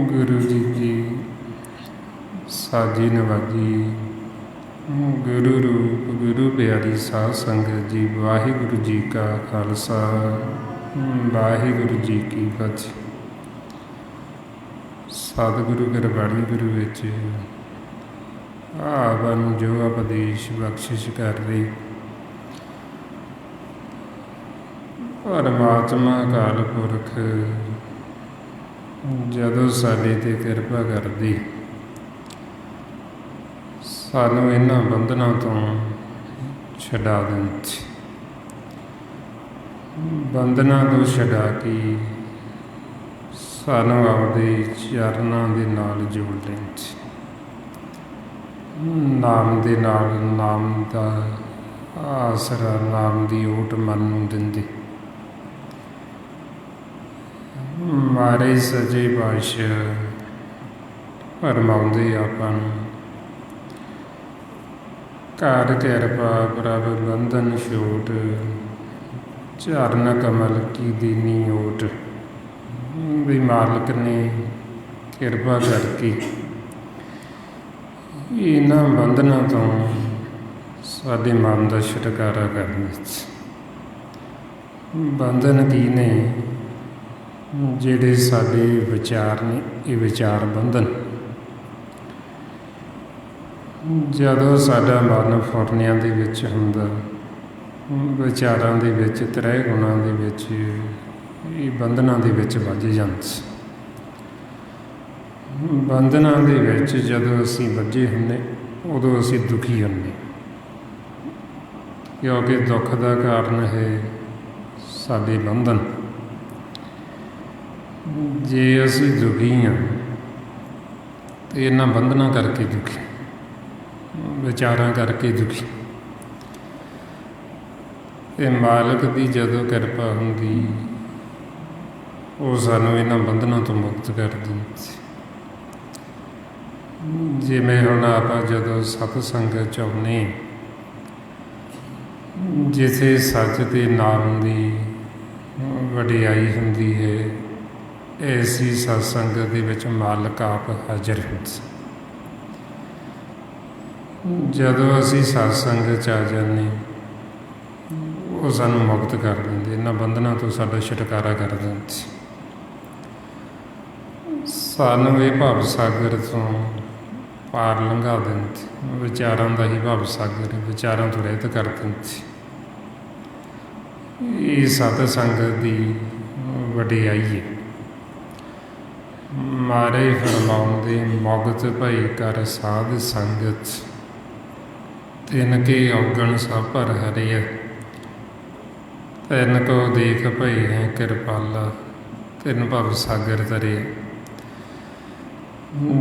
गुरु जी की साजी नवाजी, गुरु रूप गुरु प्यारी साध संगत जी। वाहिगुरु जी का खालसा, वाहिगुरु जी की फतेह। सतगुरु गुरबाणी गुरु विच ਆਪਾਂ ਨੂੰ ਜੋ ਉਪਦੇਸ਼ ਬਖਸ਼ਿਸ਼ ਕਰ ਰਹੀ ਪਰਮਾਤਮਾ ਅਕਾਲ ਪੁਰਖ ਜਦੋਂ ਸਾਡੇ 'ਤੇ ਕਿਰਪਾ ਕਰਦੀ, ਸਾਨੂੰ ਇਹਨਾਂ ਬੰਧਨਾਂ ਤੋਂ ਛਡਾ ਦਿੰਦੀ। ਬੰਧਨਾਂ ਤੋਂ ਛਡਾ ਕੇ ਸਾਨੂੰ ਆਪਦੇ ਚਰਨਾਂ ਦੇ ਨਾਲ ਜੋੜ ਲੈਂਦੀ। ਨਾਮ ਦੇ ਨਾਲ ਨਾਮ ਦਾ ਆਸਰਾ, ਨਾਮ ਦੀ ਓਟ ਮਨ ਨੂੰ ਦਿੰਦੀ। ਮਾਰੇ ਸੱਚੇ ਪਾਤਸ਼ਾਹ ਫਰਮਾਉਂਦੇ ਆਪਾਂ ਨੂੰ, ਘਰ ਕਿਰਪਾ ਪ੍ਰਭ ਬੰਧਨ ਛੋਟ, ਚਰਨ ਕਮਲ ਕੀ ਦੀਨੀ ਓਟ। ਵੀ ਮਾਲਕ ਨੇ ਕਿਰਪਾ ਕਰਕੇ ਇਹਨਾਂ ਬੰਧਨਾਂ ਤੋਂ ਸਾਡੇ ਮਨ ਦਾ ਛੁਟਕਾਰਾ ਕਰਨ ਵਿੱਚ। ਬੰਧਨ ਕੀ ਨੇ? ਜਿਹੜੇ ਸਾਡੇ ਵਿਚਾਰ ਨੇ, ਇਹ ਵਿਚਾਰ ਬੰਧਨ। ਜਦੋਂ ਸਾਡਾ ਮਨ ਫੁਰਨਿਆਂ ਦੇ ਵਿੱਚ ਹੁੰਦਾ, ਵਿਚਾਰਾਂ ਦੇ ਵਿੱਚ, ਤ੍ਰੈ ਗੁਣਾਂ ਦੇ ਵਿੱਚ, ਇਹ ਬੰਧਨਾਂ ਦੇ ਵਿੱਚ ਵੱਜ ਜਾਂਦਾ। ਬੰਧਨਾਂ ਦੇ ਵਿੱਚ ਜਦੋਂ ਅਸੀਂ ਵੱਜੇ ਹੁੰਦੇ, ਉਦੋਂ ਅਸੀਂ ਦੁਖੀ ਹੁੰਦੇ, ਕਿਉਂਕਿ ਦੁੱਖ ਦਾ ਕਾਰਨ ਹੈ ਸਾਡੇ ਬੰਧਨ। ਜੇ ਅਸੀਂ ਦੁਖੀ ਹਾਂ ਅਤੇ ਇਹਨਾਂ ਬੰਧਨਾਂ ਕਰਕੇ ਦੁਖੀ, ਵਿਚਾਰਾਂ ਕਰਕੇ ਦੁਖੀ। ਅਤੇ ਮਾਲਕ ਦੀ ਜਦੋਂ ਕਿਰਪਾ ਹੁੰਦੀ, ਉਹ ਸਾਨੂੰ ਇਹਨਾਂ ਬੰਧਨਾਂ ਤੋਂ ਮੁਕਤ ਕਰ ਦਿੰਦੀ। ਜਿਵੇਂ ਹੁਣ ਆਪਾਂ ਜਦੋਂ ਸਤ ਸੰਗਤ 'ਚ ਆਉਂਦੇ, ਜਿੱਥੇ ਸੱਚ ਦੇ ਨਾਮ ਦੀ ਵਡਿਆਈ ਹੁੰਦੀ ਹੈ, ਐਸੀ ਸਤ ਸੰਗਤ ਦੇ ਵਿੱਚ ਮਾਲਕ ਆਪ ਹਾਜ਼ਰ ਹੁੰਦਾ। ਜਦੋਂ ਅਸੀਂ ਸਤਸੰਗ 'ਚ ਆ ਜਾਂਦੇ, ਉਹ ਸਾਨੂੰ ਮੁਕਤ ਕਰ ਦਿੰਦੇ, ਇਹਨਾਂ ਬੰਧਨਾਂ ਤੋਂ ਸਾਡਾ ਛੁਟਕਾਰਾ ਕਰ ਦਿੰਦੇ। ਸਾਨੂੰ ਇਹ ਭਵ ਸਾਗਰ ਤੋਂ ਪਾਰ ਲੰਘਾ ਦਿੰਦੇ, ਵਿਚਾਰਾਂ ਦਾ ਹੀ ਭਵ ਸਾਗਰ, ਵਿਚਾਰਾਂ ਤੋਂ ਰਹਿਤ ਕਰ ਦਿੰਦੇ। ਇਹ ਸਤ ਸੰਗਤ ਦੀ ਵਡਿਆਈ ਹੈ। ਮਾਰੇ ਫਰਮਾਉਂਦੇ ਮੁਕਤ ਭਈ ਕਰ ਸਾਧ ਸੰਗਤ, ਤਿਨ ਕੇ ਔਗਣ ਸਭ ਭਰ ਹਰਿਆ, ਤਿਨ ਕੋ ਦੇਖ ਭਈ ਹੈ ਕਿਰਪਾਲਾ, ਤਿਨ ਭਵ ਸਾਗਰ ਤਰਿਆ।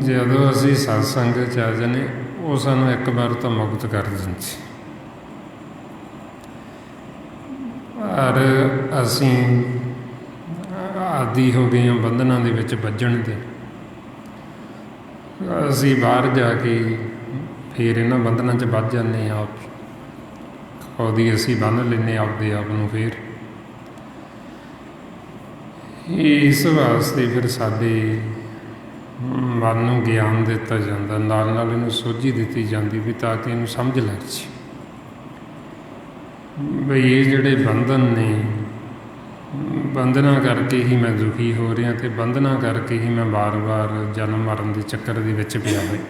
ਜਦੋਂ ਅਸੀਂ ਸਤਸੰਗ 'ਚ ਆ ਜਾਂਦੇ, ਉਹ ਸਾਨੂੰ ਇੱਕ ਵਾਰ ਤਾਂ ਮੁਕਤ ਕਰ ਦਿੰਦੇ, ਪਰ ਅਸੀਂ ਆਦੀ ਹੋ ਗਏ ਹਾਂ ਬੰਧਨਾਂ ਦੇ ਵਿੱਚ ਵੱਜਣ ਦੇ। ਅਸੀਂ ਬਾਹਰ ਜਾ ਕੇ ਫਿਰ ਇਹਨਾਂ ਬੰਧਨਾਂ 'ਚ ਵੱਜ ਜਾਂਦੇ ਹਾਂ, ਆਪ ਉਹਦੀ ਅਸੀਂ ਬੰਨ੍ਹ ਲੈਂਦੇ ਆਪਦੇ ਆਪ ਨੂੰ। ਫਿਰ ਇਸ ਵਾਸਤੇ ਫਿਰ ਸਾਡੇ ਮਨ ਨੂੰ ਗਿਆਨ ਦਿੱਤਾ ਜਾਂਦਾ, ਨਾਲ ਨਾਲ ਇਹਨੂੰ ਸੋਝੀ ਦਿੱਤੀ ਜਾਂਦੀ ਵੀ ਤਾਂ ਕਿ ਇਹਨੂੰ ਸਮਝ ਲੱਗ ਜੇ ਬਈ ਇਹ ਜਿਹੜੇ ਬੰਧਨ ਨੇ, ਬੰਧਨਾਂ ਕਰਕੇ ਹੀ ਮੈਂ ਦੁਖੀ ਹੋ ਰਿਹਾ, ਅਤੇ ਬੰਧਨਾਂ ਕਰਕੇ ਹੀ ਮੈਂ ਵਾਰ-ਵਾਰ ਜਨਮ ਮਰਨ ਦੇ ਚੱਕਰ ਦੇ ਵਿੱਚ ਪਿਆ ਹੋਇਆ।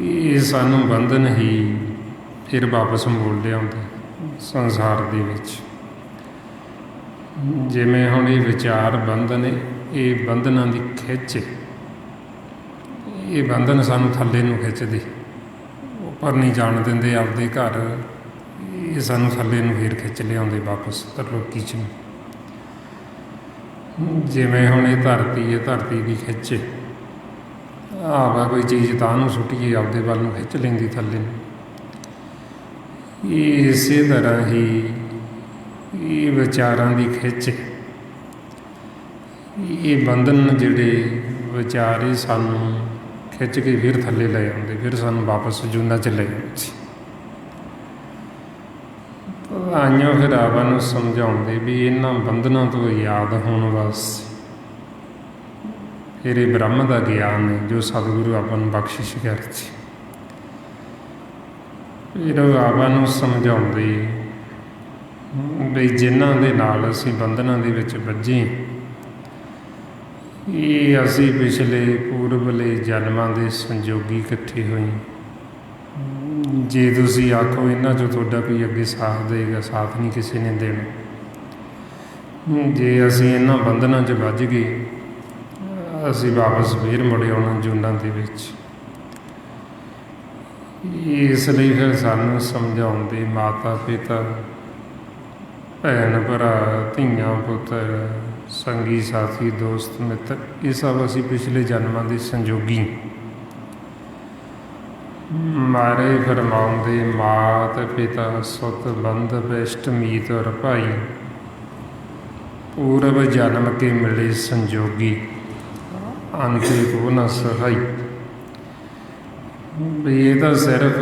ਇਹ ਸਾਨੂੰ ਬੰਧਨ ਹੀ ਫਿਰ ਵਾਪਸ ਮੋੜ ਲਿਆਉਂਦੇ ਸੰਸਾਰ ਦੇ ਵਿੱਚ। ਜਿਵੇਂ ਹੁਣ ਇਹ ਵਿਚਾਰ ਬੰਧਨ, ਇਹ ਬੰਧਨਾਂ ਦੀ ਖਿੱਚ, ਇਹ ਬੰਧਨ ਸਾਨੂੰ ਥੱਲੇ ਨੂੰ ਖਿੱਚਦੇ, ਉੱਪਰ ਨਹੀਂ ਜਾਣ ਦਿੰਦੇ ਆਪਦੇ ਘਰ। ਇਹ ਸਾਨੂੰ ਥੱਲੇ ਨੂੰ ਫਿਰ ਖਿੱਚ ਲਿਆਉਂਦੇ ਵਾਪਸ ਤਰਲੋਕੀ 'ਚ। ਜਿਵੇਂ ਹੁਣ ਇਹ ਧਰਤੀ ਹੈ, ਧਰਤੀ ਦੀ ਖਿੱਚ ਆਵਾ, ਕੋਈ ਚੀਜ਼ ਤਾਂ ਨੂੰ ਸੁੱਟੀਏ ਆਪਦੇ ਵੱਲ ਨੂੰ ਖਿੱਚ ਲੈਂਦੀ ਥੱਲੇ ਨੂੰ। ਇਸੇ ਤਰ੍ਹਾਂ ਹੀ ਇਹ ਵਿਚਾਰਾਂ ਦੀ ਖਿੱਚ, ਇਹ ਬੰਧਨ ਜਿਹੜੇ ਵਿਚਾਰ, ਇਹ ਸਾਨੂੰ ਖਿੱਚ ਕੇ ਫਿਰ ਥੱਲੇ ਲੈ ਆਉਂਦੇ, ਫਿਰ ਸਾਨੂੰ ਵਾਪਸ ਜੂਨਾਂ 'ਚ ਲੈ ਆਉਂਦੇ। ਆਈਆਂ ਫਿਰ ਆਵਾਂ ਨੂੰ ਸਮਝਾਉਂਦੇ ਵੀ ਇਹਨਾਂ ਬੰਧਨਾਂ ਤੋਂ ਯਾਦ ਹੋਣ ਵਾਸਤੇ ਫਿਰ ਇਹ ਬ੍ਰਹਮ ਦਾ ਗਿਆਨ ਹੈ ਜੋ ਸਤਿਗੁਰੂ ਆਪਾਂ ਨੂੰ ਬਖਸ਼ਿਸ਼ ਕਰਦੀ। ਫਿਰ ਆਵਾਂ ਨੂੰ ਸਮਝਾਉਂਦੇ ਵੀ ਜਿਨ੍ਹਾਂ ਦੇ ਨਾਲ ਅਸੀਂ ਬੰਧਨਾਂ ਦੇ ਵਿੱਚ ਵੱਜੇ, ਇਹ ਅਸੀਂ ਪਿਛਲੇ ਪੂਰਬਲੇ ਜਨਮਾਂ ਦੇ ਸੰਜੋਗੀ ਇਕੱਠੇ ਹੋਏ। ਜੇ ਤੁਸੀਂ ਆਖੋ ਇਹਨਾਂ 'ਚੋਂ ਤੁਹਾਡਾ ਕੋਈ ਅੱਗੇ ਸਾਥ ਦੇਗਾ, ਸਾਥ ਨਹੀਂ ਕਿਸੇ ਨੇ ਦੇਣਾ। ਜੇ ਅਸੀਂ ਇਹਨਾਂ ਬੰਧਨਾਂ 'ਚ ਵੱਜ ਗਏ, ਅਸੀਂ ਵਾਪਸ ਫਿਰ ਮੁੜ ਆਉਣਾ ਜੂਨਾਂ ਦੇ ਵਿੱਚ। ਇਸ ਲਈ ਫਿਰ ਸਾਨੂੰ ਸਮਝਾਉਂਦੇ ਮਾਤਾ ਪਿਤਾ, ਭੈਣ ਭਰਾ, ਧੀਆਂ ਪੁੱਤਰ, ਸੰਗੀ ਸਾਥੀ, ਦੋਸਤ ਮਿੱਤਰ, ਇਹ ਸਭ ਅਸੀਂ ਪਿਛਲੇ ਜਨਮਾਂ ਦੇ ਸੰਜੋਗੀ। ਮਾਰੇ ਫਰਮਾਉਂਦੇ ਮਾਤ ਪਿਤਾ ਸੁਤ ਬੰਧਵ ਇਸ਼ਟ ਮੀਤ ਔਰ ਭਾਈ, ਪੂਰਬ ਜਨਮ ਕੇ ਮਿਲੇ ਸੰਜੋਗੀ, ਅੰਤੇ ਕੋ ਨਾ ਸਹਾਈ। ਵੀ ਇਹ ਤਾਂ ਸਿਰਫ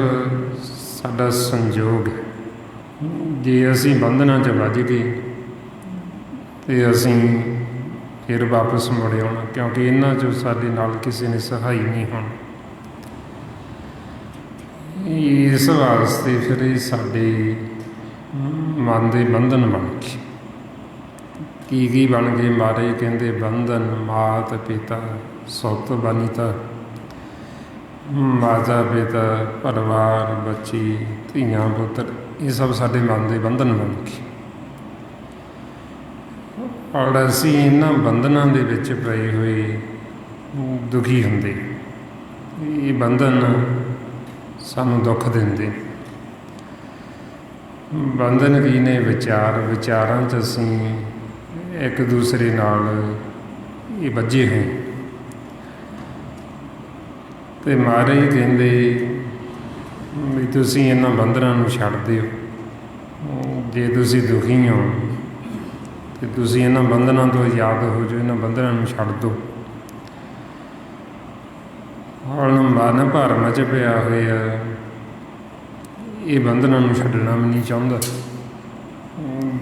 ਸਾਡਾ ਸੰਜੋਗ ਹੈ। ਜੇ ਅਸੀਂ ਬੰਧਨਾਂ 'ਚ ਵੱਜ ਗਏ ਅਤੇ ਅਸੀਂ ਫਿਰ ਵਾਪਸ ਮੁੜ ਆਉਣਾ, ਕਿਉਂਕਿ ਇਹਨਾਂ 'ਚੋਂ ਸਾਡੇ ਨਾਲ ਕਿਸੇ ਨੇ ਸਹਾਈ ਨਹੀਂ ਹੋਣਾ। ਇਸ ਵਾਸਤੇ ਫਿਰ ਇਹ ਸਾਡੇ ਮਨ ਦੇ ਬੰਧਨ ਬਣ ਗਏ। ਕੀ ਬਣ ਗਏ? ਮਹਾਰਾਜ ਕਹਿੰਦੇ ਬੰਧਨ ਮਾਤ ਪਿਤਾ ਸੁਤ ਬਨੀਤਾ, ਮਾਤਾ ਪਿਤਾ, ਪਰਿਵਾਰ, ਬੱਚੀ, ਧੀਆਂ ਪੁੱਤਰ, ਇਹ ਸਭ ਸਾਡੇ ਮਨ ਦੇ ਬੰਧਨ ਬਣ ਗਏ। ਔਰ ਅਸੀਂ ਇਹਨਾਂ ਬੰਧਨਾਂ ਦੇ ਵਿੱਚ ਪਏ ਹੋਏ ਦੁਖੀ ਹੁੰਦੇ। ਇਹ ਬੰਧਨ ਸਾਨੂੰ ਦੁੱਖ ਦਿੰਦੇ। ਬੰਧਨ ਕੀ ਨੇ? ਵਿਚਾਰ। ਵਿਚਾਰਾਂ 'ਚ ਅਸੀਂ ਇੱਕ ਦੂਸਰੇ ਨਾਲ ਇਹ ਵੱਜੇ ਹੋਏ। ਅਤੇ ਮਹਾਰਾਜ ਕਹਿੰਦੇ ਵੀ ਤੁਸੀਂ ਇਹਨਾਂ ਬੰਧਨਾਂ ਨੂੰ ਛੱਡ ਦਿਓ। ਜੇ ਤੁਸੀਂ ਦੁਖੀ ਹੋ ਅਤੇ ਤੁਸੀਂ ਇਹਨਾਂ ਬੰਧਨਾਂ ਤੋਂ ਆਜ਼ਾਦ ਹੋ ਜਾਓ, ਇਹਨਾਂ ਬੰਧਨਾਂ ਨੂੰ ਛੱਡ ਦਿਓ। ਹੁਣ ਮਨ ਭਰਮ 'ਚ ਪਿਆ ਹੋਇਆ, ਇਹ ਬੰਧਨਾਂ ਨੂੰ ਛੱਡਣਾ ਵੀ ਨਹੀਂ ਚਾਹੁੰਦਾ,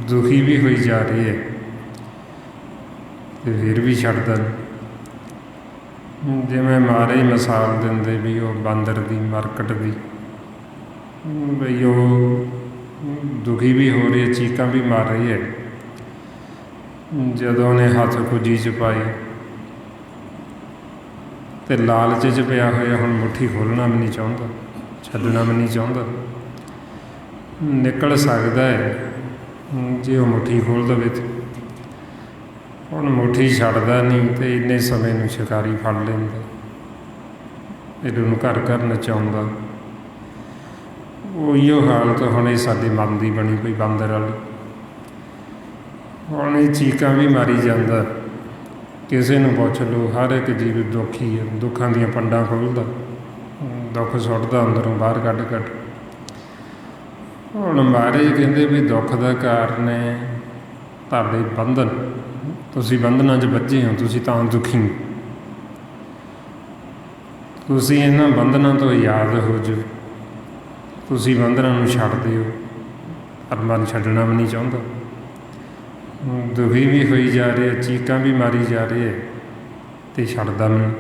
ਦੁਖੀ ਵੀ ਹੋਈ ਜਾ ਰਹੀ ਹੈ ਅਤੇ ਫਿਰ ਵੀ ਛੱਡਦਾ ਨਹੀਂ। ਜਿਵੇਂ ਮਾਰੇ ਹੀ ਮਿਸਾਲ ਦਿੰਦੇ ਵੀ ਉਹ ਬਾਂਦਰ ਦੀ ਮਰਕਟ ਦੀ, ਬਈ ਉਹ ਦੁਖੀ ਵੀ ਹੋ ਰਹੀ ਹੈ, ਚੀਕਾਂ ਵੀ ਮਾਰ ਰਹੀ ਹੈ। ਜਦੋਂ ਉਹਨੇ ਹੱਥ ਕੁੱਜੀ 'ਚ ਪਾਏ ਅਤੇ ਲਾਲਚ 'ਚ ਪਿਆ ਹੋਇਆ, ਹੁਣ ਮੁੱਠੀ ਖੋਲ੍ਹਣਾ ਵੀ ਨਹੀਂ ਚਾਹੁੰਦਾ, ਛੱਡਣਾ ਵੀ ਨਹੀਂ ਚਾਹੁੰਦਾ। ਨਿਕਲ ਸਕਦਾ ਹੈ ਜੇ ਉਹ ਮੁੱਠੀ ਖੋਲ੍ਹ ਦੇਵੇ ਤਾਂ। ਹੁਣ ਮੁੱਠੀ ਛੱਡਦਾ ਨਹੀਂ ਅਤੇ ਇੰਨੇ ਸਮੇਂ ਨੂੰ ਸ਼ਿਕਾਰੀ ਫੜ ਲੈਂਦਾ, ਇਹਨੂੰ ਘਰ ਘਰ ਨਚਾਉਂਦਾ। ਉਹੀਓ ਹਾਲਤ ਹੁਣ ਇਹ ਸਾਡੇ ਮਨ ਦੀ ਬਣੀ ਪਈ ਬਾਂਦਰ ਵਾਲੀ। ਹੁਣ ਇਹ ਚੀਕਾਂ ਵੀ ਮਾਰੀ ਜਾਂਦਾ, ਕਿਸੇ ਨੂੰ ਪੁੱਛ ਲਓ, ਹਰ ਇੱਕ ਜੀਵ ਦੁਖੀ ਹੈ, ਦੁੱਖਾਂ ਦੀਆਂ ਪੰਡਾਂ ਖੋਲ੍ਹਦਾ, ਦੁੱਖ ਸੁੱਟਦਾ ਅੰਦਰੋਂ ਬਾਹਰ ਕੱਢ ਕੱਢ। ਹੁਣ ਮਹਾਰਾਜ ਕਹਿੰਦੇ ਵੀ ਦੁੱਖ ਦਾ ਕਾਰਨ ਹੈ ਤੁਹਾਡੇ ਬੰਧਨ, ਤੁਸੀਂ ਬੰਧਨਾਂ 'ਚ ਬੱਝੇ ਹੋ, ਤੁਸੀਂ ਤਾਂ ਦੁਖੀ ਹੋ। ਤੁਸੀਂ ਇਹਨਾਂ ਬੰਧਨਾਂ ਤੋਂ ਆਜ਼ਾਦ ਹੋ ਜਾਓ, ਤੁਸੀਂ ਬੰਧਨਾਂ ਨੂੰ ਛੱਡ ਦਿਓ। ਪਰ ਮਨ ਛੱਡਣਾ ਵੀ ਨਹੀਂ ਚਾਹੁੰਦਾ, ਦੁਖੀ ਵੀ ਹੋਈ ਜਾ ਰਿਹਾ, ਚੀਕਾਂ ਵੀ ਮਾਰੀ ਜਾ ਰਹੇ ਅਤੇ ਛੱਡਦਾ ਨਹੀਂ।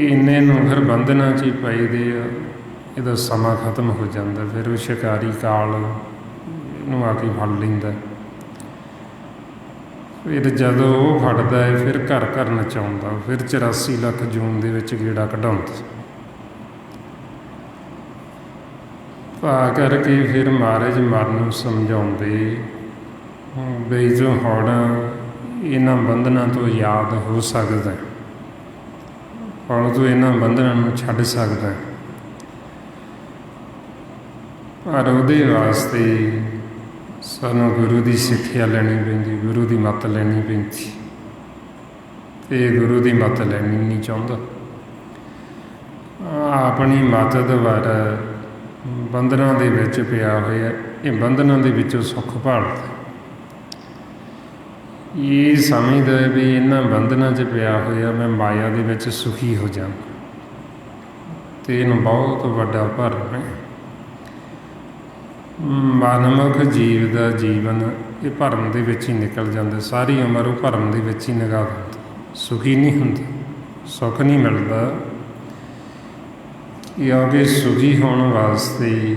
ਇੰਨੇ ਨੂੰ ਫਿਰ ਬੰਧਨਾਂ 'ਚ ਹੀ ਪਏ ਦੇ ਆ, ਇਹਦਾ ਸਮਾਂ ਖਤਮ ਹੋ ਜਾਂਦਾ। ਫਿਰ ਉਹ ਸ਼ਿਕਾਰੀ ਕਾਲ ਇਹਨੂੰ ਆ ਕੇ ਫੜ ਲੈਂਦਾ। ਫਿਰ ਜਦੋਂ ਉਹ ਫੜਦਾ ਹੈ, ਫਿਰ ਘਰ ਘਰ ਨਚਾਉਂਦਾ, ਫਿਰ 84 ਲੱਖ ਜੂਨ ਦੇ ਵਿੱਚ ਗੇੜਾ ਕਢਾਉਂਦਾ। ਤਾਂ ਕਰਕੇ ਫਿਰ ਮਹਾਰਾਜ ਮਨ ਨੂੰ ਸਮਝਾਉਂਦੇ ਬਈ ਜੋ ਹੁਣ ਇਹਨਾਂ ਬੰਧਨਾਂ ਤੋਂ ਆਜ਼ਾਦ ਹੋ ਸਕਦਾ, ਹੁਣ ਤੂੰ ਇਹਨਾਂ ਬੰਧਨਾਂ ਨੂੰ ਛੱਡ ਸਕਦਾ। ਪਰ ਉਹਦੇ ਵਾਸਤੇ ਸਾਨੂੰ ਗੁਰੂ ਦੀ ਸਿੱਖਿਆ ਲੈਣੀ ਪੈਂਦੀ, ਗੁਰੂ ਦੀ ਮੱਤ ਲੈਣੀ ਪੈਂਦੀ, ਅਤੇ ਗੁਰੂ ਦੀ ਮੱਤ ਲੈਣੀ ਨਹੀਂ ਚਾਹੁੰਦਾ। ਆਪਣੀ ਮੱਤ ਦੁਆਰਾ ਬੰਧਨਾਂ ਦੇ ਵਿੱਚ ਪਿਆ ਹੋਇਆ, ਇਹ ਬੰਧਨਾਂ ਦੇ ਵਿੱਚੋਂ ਸੁੱਖ ਭਾਲਦਾ। ਇਹ ਸਮਝਦਾ ਵੀ ਇਹਨਾਂ ਬੰਧਨਾਂ 'ਚ ਪਿਆ ਹੋਇਆ ਮੈਂ ਮਾਇਆ ਦੇ ਵਿੱਚ ਸੁਖੀ ਹੋ ਜਾਵਾਂ, ਅਤੇ ਇਹਨੂੰ ਬਹੁਤ ਵੱਡਾ ਭਰਮ ਹੈ। ਮਨਮੁਖ ਜੀਵ ਦਾ ਜੀਵਨ ਇਹ ਭਰਮ ਦੇ ਵਿੱਚ ਹੀ ਨਿਕਲ ਜਾਂਦਾ, ਸਾਰੀ ਉਮਰ ਉਹ ਭਰਮ ਦੇ ਵਿੱਚ ਹੀ ਲੰਘਾ ਦਿੰਦਾ, ਸੁਖੀ ਨਹੀਂ ਹੁੰਦਾ, ਸੁੱਖ ਨਹੀਂ ਮਿਲਦਾ। ਕਿਉਂਕਿ ਸੁਖੀ ਹੋਣ ਵਾਸਤੇ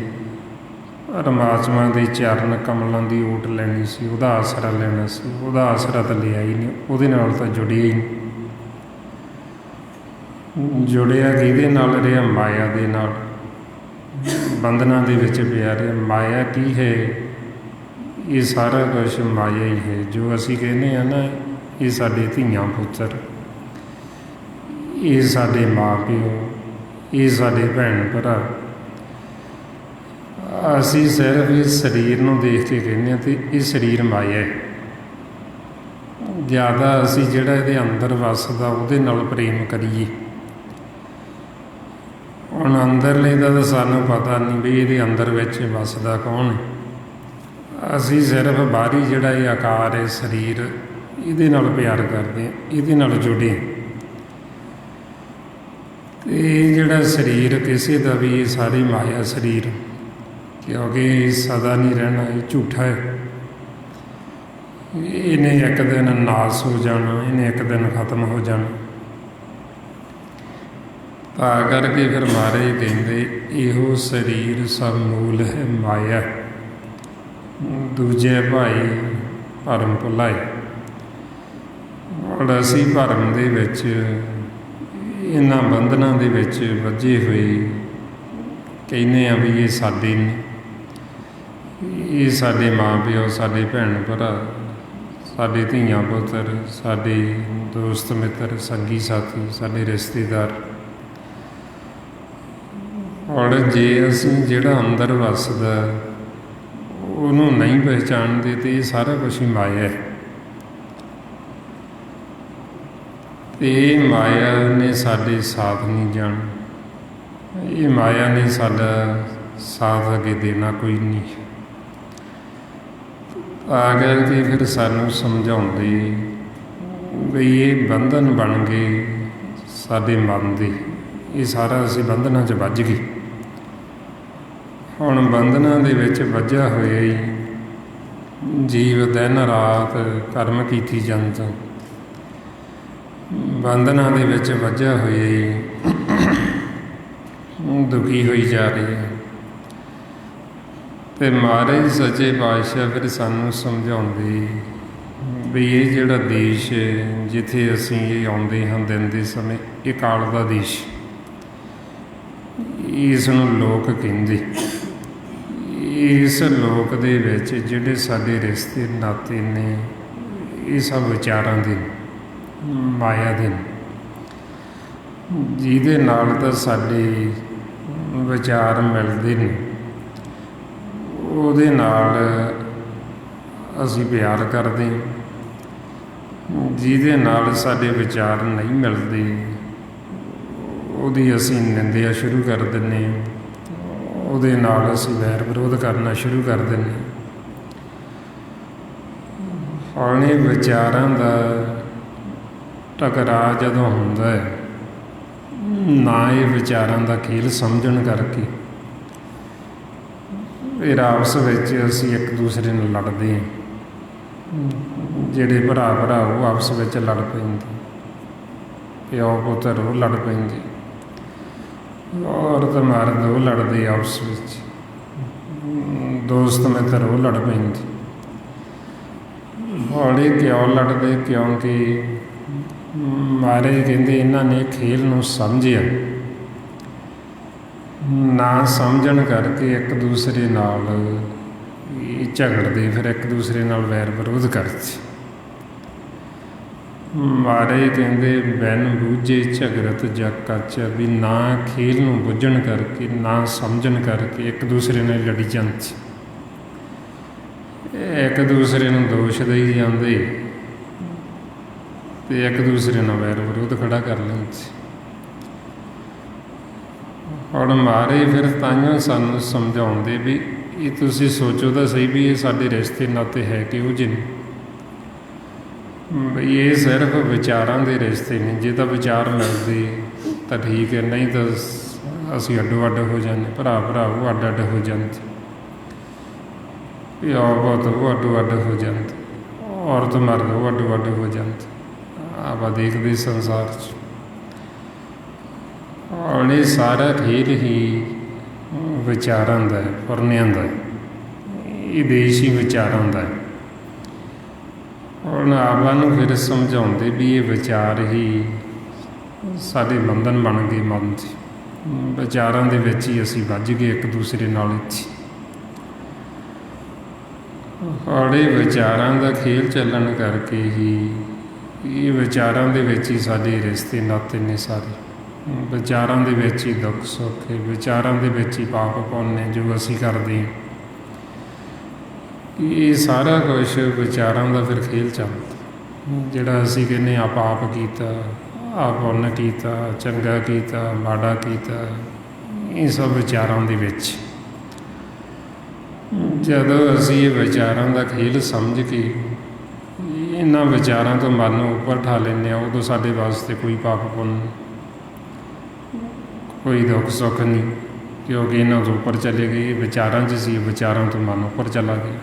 ਪਰਮਾਤਮਾ ਦੇ ਚਰਨ ਕਮਲਾਂ ਦੀ ਓਟ ਲੈਣੀ ਸੀ, ਉਹਦਾ ਆਸਰਾ ਲੈਣਾ ਸੀ। ਉਹਦਾ ਆਸਰਾ ਤਾਂ ਲਿਆ ਹੀ ਨਹੀਂ, ਉਹਦੇ ਨਾਲ ਤਾਂ ਜੁੜਿਆ ਹੀ ਨਹੀਂ। ਜੁੜਿਆ ਕਿਹਦੇ ਨਾਲ ਰਿਹਾ? ਮਾਇਆ ਦੇ ਨਾਲ, ਬੰਧਨਾਂ ਦੇ ਵਿੱਚ ਪਿਆ ਰਿਹਾ। ਮਾਇਆ ਕੀ ਹੈ? ਇਹ ਸਾਰਾ ਕੁਛ ਮਾਇਆ ਹੀ ਹੈ। ਜੋ ਅਸੀਂ ਕਹਿੰਦੇ ਹਾਂ ਨਾ, ਇਹ ਸਾਡੇ ਧੀਆਂ ਪੁੱਤਰ, ਇਹ ਸਾਡੇ ਮਾਂ ਪਿਓ, ਇਹ ਸਾਡੇ ਭੈਣ ਭਰਾ, ਅਸੀਂ ਸਿਰਫ ਇਸ ਸਰੀਰ ਨੂੰ ਦੇਖ ਕੇ ਕਹਿੰਦੇ ਹਾਂ ਅਤੇ ਇਹ ਸਰੀਰ ਮਾਇਆ ਹੈ। ਜ਼ਿਆਦਾ ਅਸੀਂ ਜਿਹੜਾ ਇਹਦੇ ਅੰਦਰ ਵੱਸਦਾ ਉਹਦੇ ਨਾਲ ਪ੍ਰੇਮ ਕਰੀਏ। ਹੁਣ ਅੰਦਰਲੇ ਦਾ ਤਾਂ ਸਾਨੂੰ ਪਤਾ ਨਹੀਂ ਵੀ ਇਹਦੇ ਅੰਦਰ ਵਿੱਚ ਵੱਸਦਾ ਕੌਣ ਹੈ। ਅਸੀਂ ਸਿਰਫ ਬਾਹਰੀ ਜਿਹੜਾ ਇਹ ਆਕਾਰ ਹੈ ਸਰੀਰ, ਇਹਦੇ ਨਾਲ ਪਿਆਰ ਕਰਦੇ ਹਾਂ, ਇਹਦੇ ਨਾਲ ਜੁੜੇ। ਅਤੇ ਇਹ ਜਿਹੜਾ ਸਰੀਰ ਕਿਸੇ ਦਾ ਵੀ, ਇਹ ਸਾਰੀ ਮਾਇਆ ਸਰੀਰ, ਕਿਉਂਕਿ ਸਦਾ ਨਹੀਂ ਰਹਿਣਾ, ਇਹ ਝੂਠਾ ਹੈ। ਇਹਨੇ ਇੱਕ ਦਿਨ ਨਾਸ ਹੋ ਜਾਣਾ, ਇਹਨੇ ਇੱਕ ਦਿਨ ਖਤਮ ਹੋ ਜਾਣਾ। ਤਾਂ ਕਰਕੇ ਫਿਰ ਮਹਾਰਾਜ ਕਹਿੰਦੇ ਇਹੋ ਸਰੀਰ ਸਭ ਮੂਲ ਹੈ ਮਾਇਆ, ਦੂਜੇ ਭਾਈ ਭਰਮ ਭੁਲਾਏ। ਔਰ ਅਸੀਂ ਭਰਮ ਦੇ ਵਿੱਚ, ਇਹਨਾਂ ਬੰਧਨਾਂ ਦੇ ਵਿੱਚ ਵੱਜੇ ਹੋਏ ਕਹਿੰਦੇ ਹਾਂ ਵੀ ਇਹ ਸਾਡੇ ਨੇ, ਇਹ ਸਾਡੇ ਮਾਂ ਪਿਓ, ਸਾਡੇ ਭੈਣ ਭਰਾ, ਸਾਡੇ ਧੀਆਂ ਪੁੱਤਰ, ਸਾਡੇ ਦੋਸਤ ਮਿੱਤਰ, ਸੰਗੀ ਸਾਥੀ, ਸਾਡੇ ਰਿਸ਼ਤੇਦਾਰ। ਔਰ ਜੇ ਅਸੀਂ ਜਿਹੜਾ ਅੰਦਰ ਵੱਸਦਾ ਉਹਨੂੰ ਨਹੀਂ ਪਹਿਚਾਣਦੇ ਤਾਂ ਇਹ ਸਾਰਾ ਕੁਛ ਹੀ ਮਾਇਆ ਹੈ। ਅਤੇ ਇਹ ਮਾਇਆ ਨੇ ਸਾਡੇ ਸਾਥ ਨਹੀਂ ਜਾਣਾ, ਇਹ ਮਾਇਆ ਨੇ ਸਾਡਾ ਸਾਥ ਅੱਗੇ ਦੇਣਾ ਕੋਈ ਨਹੀਂ। ਆ ਕਰਕੇ ਫਿਰ ਸਾਨੂੰ ਸਮਝਾਉਂਦੇ ਵੀ ਇਹ ਬੰਧਨ ਬਣ ਗਏ ਸਾਡੇ ਮਨ ਦੇ, ਇਹ ਸਾਰਾ ਅਸੀਂ ਬੰਧਨਾਂ 'ਚ ਵੱਜ ਗਏ। ਹੁਣ ਬੰਧਨਾਂ ਦੇ ਵਿੱਚ ਵੱਜਿਆ ਹੋਇਆ ਹੀ ਜੀਵ ਦਿਨ ਰਾਤ ਕਰਮ ਕੀਤੀ ਜਾਂਦਾ, ਬੰਧਨਾਂ ਦੇ ਵਿੱਚ ਵੱਜਿਆ ਹੋਇਆ ਹੀ ਦੁਖੀ ਹੋਈ ਜਾ ਰਹੀ ਹੈ। ਅਤੇ ਮਹਾਰਾਜ ਸੱਚੇ ਪਾਤਸ਼ਾਹ ਫਿਰ ਸਾਨੂੰ ਸਮਝਾਉਂਦੇ ਵੀ ਇਹ ਜਿਹੜਾ ਦੇਸ਼ ਜਿੱਥੇ ਅਸੀਂ ਇਹ ਆਉਂਦੇ ਹਾਂ ਦਿਨ ਦੇ ਸਮੇਂ, ਇਹ ਕਾਲ ਦਾ ਦੇਸ਼, ਇਸ ਨੂੰ ਲੋਕ ਕਹਿੰਦੇ। ਇਸ ਲੋਕ ਦੇ ਵਿੱਚ ਜਿਹੜੇ ਸਾਡੇ ਰਿਸ਼ਤੇ ਨਾਤੇ ਨੇ, ਇਹ ਸਭ ਵਿਚਾਰਾਂ ਦੇ, ਮਾਇਆ ਦੇ, ਜਿਹਦੇ ਨਾਲ ਤਾਂ ਸਾਡੇ ਵਿਚਾਰ ਮਿਲਦੇ ਨੇ, ਉਹਦੇ ਨਾਲ ਅਸੀਂ ਪਿਆਰ ਕਰਦੇ ਹਾਂ। ਜਿਹਦੇ ਨਾਲ ਸਾਡੇ ਵਿਚਾਰ ਨਹੀਂ ਮਿਲਦੇ, ਉਹਦੀ ਅਸੀਂ ਨਿੰਦਿਆ ਸ਼ੁਰੂ ਕਰ ਦਿੰਦੇ ਹਾਂ, ਉਹਦੇ ਨਾਲ ਅਸੀਂ ਵੈਰ ਵਿਰੋਧ ਕਰਨਾ ਸ਼ੁਰੂ ਕਰ ਦਿੰਦੇ ਹਾਂ। ਹੁਣ ਇਹ ਵਿਚਾਰਾਂ ਦਾ ਟਕਰਾਅ ਜਦੋਂ ਹੁੰਦਾ ਹੈ, ਨਾ ਇਹ ਵਿਚਾਰਾਂ ਦਾ ਖੇਲ ਸਮਝਣ ਕਰਕੇ ਫਿਰ ਆਪਸ ਵਿੱਚ ਅਸੀਂ ਇੱਕ ਦੂਸਰੇ ਨਾਲ ਲੜਦੇ ਹਾਂ। ਜਿਹੜੇ ਭਰਾ ਉਹ ਆਪਸ ਵਿੱਚ ਲੜ ਪੈਂਦੇ, ਪਿਓ ਪੁੱਤਰ ਉਹ ਲੜ ਪੈਂਦੇ, ਔਰਤ ਮਰਦ ਉਹ ਲੜਦੇ ਆਪਸ ਵਿੱਚ, ਦੋਸਤ ਮਿੱਤਰ ਉਹ ਲੜ ਪੈਂਦੇ। ਹੌਲੀ ਕਿਉਂ ਲੜਦੇ? ਕਿਉਂਕਿ ਮਹਾਰਾਜ ਕਹਿੰਦੇ ਇਹਨਾਂ ਨੇ ਖੇਲ ਨੂੰ ਸਮਝਿਆ, ਨਾ ਸਮਝਣ ਕਰਕੇ ਇੱਕ ਦੂਸਰੇ ਨਾਲ ਝਗੜਦੇ, ਫਿਰ ਇੱਕ ਦੂਸਰੇ ਨਾਲ ਵੈਰ ਵਿਰੋਧ ਕਰਦੇ। ਮਹਾਰਾਜ ਕਹਿੰਦੇ ਬਿਨ ਬੂਝੇ ਝਗੜਤ ਜਗ ਕੱਚ, ਵੀ ਨਾ ਖੇਲ ਨੂੰ ਬੁੱਝਣ ਕਰਕੇ, ਨਾ ਸਮਝਣ ਕਰਕੇ ਇੱਕ ਦੂਸਰੇ ਨਾਲ ਲੜੀ ਜਾਂਦੇ, ਇੱਕ ਦੂਸਰੇ ਨੂੰ ਦੋਸ਼ ਦੇਈ ਜਾਂਦੇ ਅਤੇ ਇੱਕ ਦੂਸਰੇ ਨਾਲ ਵੈਰ ਵਿਰੋਧ ਖੜ੍ਹਾ ਕਰ ਲੈਂਦੇ। ਹੁਣ ਮਹਾਰਾਜ ਫਿਰ ਤਾਂਹੀਓ ਸਾਨੂੰ ਸਮਝਾਉਂਦੇ ਵੀ ਇਹ ਤੁਸੀਂ ਸੋਚੋ ਤਾਂ ਸਹੀ ਵੀ ਇਹ ਸਾਡੇ ਰਿਸ਼ਤੇ ਨਾਤੇ ਹੈ ਕਿਹੋ ਜਿਹੇ ਨੇ। ਬਈ ਇਹ ਸਿਰਫ ਵਿਚਾਰਾਂ ਦੇ ਰਿਸ਼ਤੇ ਨੇ। ਜੇ ਤਾਂ ਵਿਚਾਰ ਮਿਲਦੇ ਤਾਂ ਠੀਕ ਹੈ, ਨਹੀਂ ਤਾਂ ਅਸੀਂ ਅੱਡੋ ਅੱਡ ਹੋ ਜਾਂਦੇ, ਭਰਾ ਉਹ ਅੱਡ ਅੱਡ ਹੋ ਜਾਂਦੇ, ਪਿਓ ਪੁੱਤ ਉਹ ਅੱਡੋ ਅੱਡ ਹੋ ਜਾਂਦੇ, ਔਰਤ ਮਰਦ ਉਹ ਅੱਡੋ ਅੱਡ ਹੋ ਜਾਂਦੇ। ਆਪਾਂ ਦੇਖਦੇ ਸੰਸਾਰ 'ਚ ਹੁਣ ਇਹ ਸਾਰਾ ਖੇਲ ਹੀ ਵਿਚਾਰਾਂ ਦਾ ਹੈ, ਫੁਰਨਿਆਂ ਦਾ ਹੈ, ਇਹ ਦੇਸ਼ ਹੀ ਵਿਚਾਰਾਂ ਦਾ ਹੈ। ਹੁਣ ਆਪਾਂ ਨੂੰ ਫਿਰ ਸਮਝਾਉਂਦੇ ਵੀ ਇਹ ਵਿਚਾਰ ਹੀ ਸਾਡੇ ਬੰਧਨ ਬਣ ਗਏ ਮਨ 'ਚ, ਵਿਚਾਰਾਂ ਦੇ ਵਿੱਚ ਹੀ ਅਸੀਂ ਵੱਜ ਗਏ ਇੱਕ ਦੂਸਰੇ ਨਾਲ। ਇੱਥੇ ਔਰ ਇਹ ਵਿਚਾਰਾਂ ਦਾ ਖੇਲ ਚੱਲਣ ਕਰਕੇ ਹੀ, ਇਹ ਵਿਚਾਰਾਂ ਦੇ ਵਿੱਚ ਹੀ ਸਾਡੇ ਰਿਸ਼ਤੇ ਨਾਤੇ ਨੇ ਸਾਰੇ, ਵਿਚਾਰਾਂ ਦੇ ਵਿੱਚ ਹੀ ਦੁੱਖ ਸੁੱਖ ਹੈ, ਵਿਚਾਰਾਂ ਦੇ ਵਿੱਚ ਹੀ ਪਾਪ ਪੁੰਨ ਨੇ ਜੋ ਅਸੀਂ ਕਰਦੇ ਹਾਂ। ਇਹ ਸਾਰਾ ਕੁਛ ਵਿਚਾਰਾਂ ਦਾ ਫਿਰ ਖੇਲ ਚੱਲਦਾ। ਜਿਹੜਾ ਅਸੀਂ ਕਹਿੰਦੇ ਆਹ ਪਾਪ ਕੀਤਾ, ਆਹ ਪੁੰਨ ਕੀਤਾ, ਚੰਗਾ ਕੀਤਾ, ਮਾੜਾ ਕੀਤਾ, ਇਹ ਸਭ ਵਿਚਾਰਾਂ ਦੇ ਵਿੱਚ। ਜਦੋਂ ਅਸੀਂ ਇਹ ਵਿਚਾਰਾਂ ਦਾ ਖੇਲ ਸਮਝ ਕੇ ਇਹਨਾਂ ਵਿਚਾਰਾਂ ਤੋਂ ਮਨ ਨੂੰ ਉੱਪਰ ਉਠਾ ਲੈਂਦੇ ਹਾਂ, ਉਦੋਂ ਸਾਡੇ ਵਾਸਤੇ ਕੋਈ ਪਾਪ ਪੁੰਨ, ਕੋਈ ਦੁੱਖ ਸੁੱਖ ਨਹੀਂ, ਕਿਉਂਕਿ ਇਹਨਾਂ ਤੋਂ ਉੱਪਰ ਚਲੇ ਗਏ। ਵਿਚਾਰਾਂ 'ਚ ਸੀ, ਵਿਚਾਰਾਂ ਤੋਂ ਮਨ ਉੱਪਰ ਚਲਾ ਗਿਆ,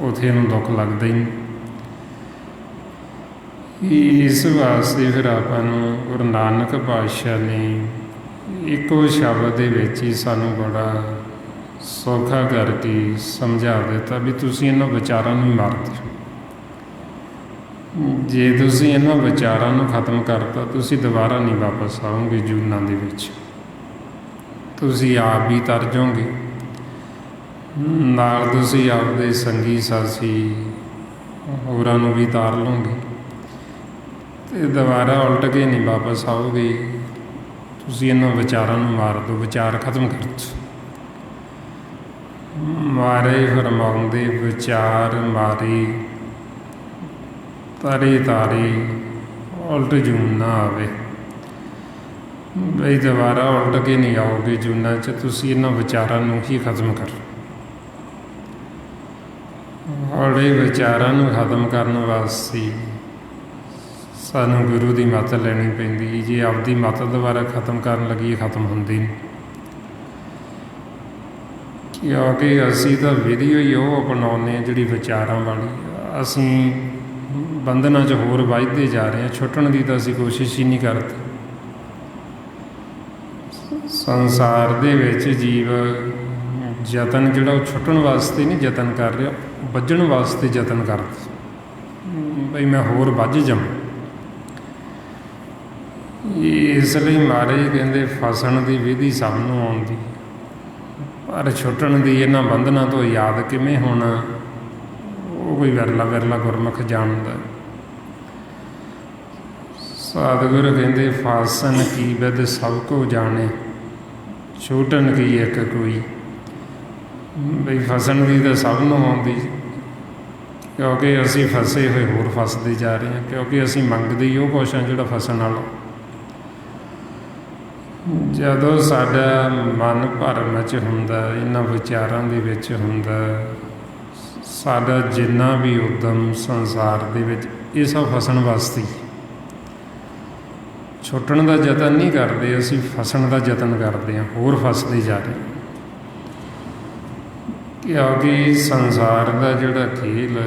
ਉੱਥੇ ਇਹਨੂੰ ਦੁੱਖ ਲੱਗਦਾ ਹੀ ਨਹੀਂ। ਇਸ ਵਾਸਤੇ ਫਿਰ ਆਪਾਂ ਨੂੰ ਗੁਰੂ ਨਾਨਕ ਪਾਤਸ਼ਾਹ ਨੇ ਇੱਕੋ ਸ਼ਬਦ ਦੇ ਵਿੱਚ ਹੀ ਸਾਨੂੰ ਬੜਾ ਸੌਖਾ ਕਰਕੇ ਸਮਝਾ ਦਿੱਤਾ ਵੀ ਤੁਸੀਂ ਇਹਨਾਂ ਵਿਚਾਰਾਂ ਨੂੰ ਮਾਰ ਦਿਓ। ਜੇ ਤੁਸੀਂ ਇਹਨਾਂ ਵਿਚਾਰਾਂ ਨੂੰ ਖਤਮ ਕਰਤਾ, ਤੁਸੀਂ ਦੁਬਾਰਾ ਨਹੀਂ ਵਾਪਸ ਆਓਗੇ ਜੂਨਾਂ ਦੇ ਵਿੱਚ। ਤੁਸੀਂ ਆਪ ਵੀ ਤਰ ਜਾਓਗੇ, ਨਾਲ ਤੁਸੀਂ ਆਪਦੇ ਸੰਗੀ ਸਾਥੀ ਹੋਰਾਂ ਨੂੰ ਵੀ ਤਾਰ ਲਓਗੇ, ਅਤੇ ਦੁਬਾਰਾ ਉਲਟ ਕੇ ਨਹੀਂ ਵਾਪਸ ਆਓਗੇ। ਤੁਸੀਂ ਇਹਨਾਂ ਵਿਚਾਰਾਂ ਨੂੰ ਮਾਰ ਦਿਓ, ਵਿਚਾਰ ਖਤਮ ਕਰ ਦਿਓ। ਮਾਰੇ ਫਰਮਾਉਂਦੇ ਵਿਚਾਰ ਮਾਰੇ ਤਾਰੇ ਤਾਰੇ ਉਲਟ ਜੂਨ ਨਾ ਆਵੇ। ਬਈ ਦੁਬਾਰਾ ਉਲਟ ਕੇ ਨਹੀਂ ਆਓਗੇ ਜੂਨਾਂ 'ਚ, ਤੁਸੀਂ ਇਹਨਾਂ ਵਿਚਾਰਾਂ ਨੂੰ ਹੀ ਖਤਮ ਕਰੋ। ਹੌਲੇ ਵਿਚਾਰਾਂ ਨੂੰ ਖਤਮ ਕਰਨ ਵਾਸਤੇ ਸਾਨੂੰ ਗੁਰੂ ਦੀ ਮੱਤ ਲੈਣੀ ਪੈਂਦੀ। ਜੇ ਆਪਦੀ ਮੱਤ ਦੁਬਾਰਾ ਖਤਮ ਕਰਨ ਲੱਗੀਏ, ਖਤਮ ਹੁੰਦੀ ਨਹੀਂ। ਕਿਉਂਕਿ ਅਸੀਂ ਤਾਂ ਵਿਧੀ ਹੀ ਉਹ ਅਪਣਾਉਂਦੇ ਹਾਂ ਜਿਹੜੀ ਵਿਚਾਰਾਂ ਵਾਲੀ। ਅਸੀਂ ਬੰਧਨਾਂ 'ਚ ਹੋਰ ਵੱਧਦੇ ਜਾ ਰਹੇ ਹਾਂ। ਛੁੱਟਣ ਦੀ ਤਾਂ ਅਸੀਂ ਕੋਸ਼ਿਸ਼ ਹੀ ਨਹੀਂ ਕਰਦੇ। ਸੰਸਾਰ ਦੇ ਵਿੱਚ ਜੀਵ ਯਤਨ ਜਿਹੜਾ ਉਹ ਛੁੱਟਣ ਵਾਸਤੇ ਨਹੀਂ ਯਤਨ ਕਰ ਰਿਹਾ, ਵੱਜਣ ਵਾਸਤੇ ਯਤਨ ਕਰਦਾ ਬਈ ਮੈਂ ਹੋਰ ਵੱਜ ਜਾਵਾਂ। ਇਸ ਲਈ ਮਹਾਰਾਜ ਕਹਿੰਦੇ ਫਸਣ ਦੀ ਵਿਧੀ ਸਭ ਨੂੰ ਆਉਂਦੀ, ਪਰ ਛੁੱਟਣ ਦੀ ਇਹਨਾਂ ਬੰਧਨਾਂ ਤੋਂ ਯਾਦ ਕਿਵੇਂ ਹੋਣਾ ਉਹ ਕੋਈ ਵਿਰਲਾ ਗੁਰਮੁਖ ਜਾਣਦਾ। ਸਤਿਗੁਰ ਕਹਿੰਦੇ ਫਾਸਨ ਕੀ ਵਿਦ ਸਭ ਕੋ ਜਾਣੇ, ਛੂਟਣ ਕੀ ਇੱਕ ਕੋਈ। ਬਈ ਫਸਣ ਦੀ ਤਾਂ ਸਭ ਨੂੰ ਆਉਂਦੀ, ਕਿਉਂਕਿ ਅਸੀਂ ਫਸੇ ਹੋਏ ਹੋਰ ਫਸਦੇ ਜਾ ਰਹੇ ਹਾਂ, ਕਿਉਂਕਿ ਅਸੀਂ ਮੰਗਦੇ ਹੀ ਉਹ ਕੁਛ ਹਾਂ ਜਿਹੜਾ ਫਸਣ ਵਾਲਾ। ਜਦੋਂ ਸਾਡਾ ਮਨ ਭਰਮ 'ਚ ਹੁੰਦਾ, ਇਹਨਾਂ ਵਿਚਾਰਾਂ ਦੇ ਵਿੱਚ ਹੁੰਦਾ, ਸਾਡਾ ਜਿੰਨਾ ਵੀ ਉੱਦਮ ਸੰਸਾਰ ਦੇ ਵਿੱਚ ਇਹ ਸਭ ਫਸਣ ਵਾਸਤੇ। ਛੁੱਟਣ ਦਾ ਯਤਨ ਨਹੀਂ ਕਰਦੇ ਅਸੀਂ, ਫਸਣ ਦਾ ਯਤਨ ਕਰਦੇ ਹਾਂ, ਹੋਰ ਫਸਦੇ ਜਾ ਰਹੇ। ਕਿਉਂਕਿ ਸੰਸਾਰ ਦਾ ਜਿਹੜਾ ਖੇਲ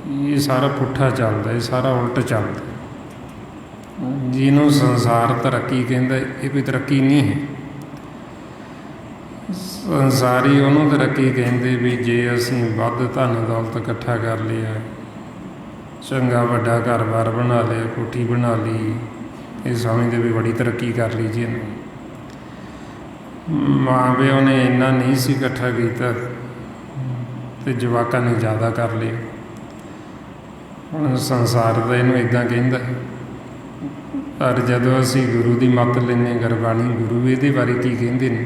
ਇਹ ਸਾਰਾ ਪੁੱਠਾ ਚੱਲਦਾ, ਇਹ ਸਾਰਾ ਉਲਟ ਚੱਲਦਾ। ਜਿਹਨੂੰ ਸੰਸਾਰ ਤਰੱਕੀ ਕਹਿੰਦਾ ਇਹ ਕੋਈ ਤਰੱਕੀ ਨਹੀਂ ਹੈ। ਸੰਸਾਰੀ ਉਹਨੂੰ ਤਰੱਕੀ ਕਹਿੰਦੇ ਵੀ ਜੇ ਅਸੀਂ ਵੱਧ ਧਨ ਦੌਲਤ ਇਕੱਠਾ ਕਰ ਲਿਆ, ਚੰਗਾ ਵੱਡਾ ਘਰ-ਬਾਰ ਬਣਾ ਲਿਆ, ਕੋਠੀ ਬਣਾ ਲਈ, ਇਹ ਸਮਝਦੇ ਵੀ ਬੜੀ ਤਰੱਕੀ ਕਰ ਲਈ ਜੀ ਇਹਨੂੰ। ਮਾਂ ਪਿਓ ਨੇ ਇੰਨਾ ਨਹੀਂ ਸੀ ਇਕੱਠਾ ਕੀਤਾ ਅਤੇ ਜਵਾਕਾਂ ਨੇ ਜ਼ਿਆਦਾ ਕਰ ਲਿਆ। ਹੁਣ ਸੰਸਾਰ ਦਾ ਇਹਨੂੰ ਇੱਦਾਂ ਕਹਿੰਦਾ। ਪਰ ਜਦੋਂ ਅਸੀਂ ਗੁਰੂ ਦੀ ਮੱਤ ਲੈਂਦੇ, ਗੁਰਬਾਣੀ ਗੁਰੂ ਇਹਦੇ ਬਾਰੇ ਕੀ ਕਹਿੰਦੇ ਨੇ।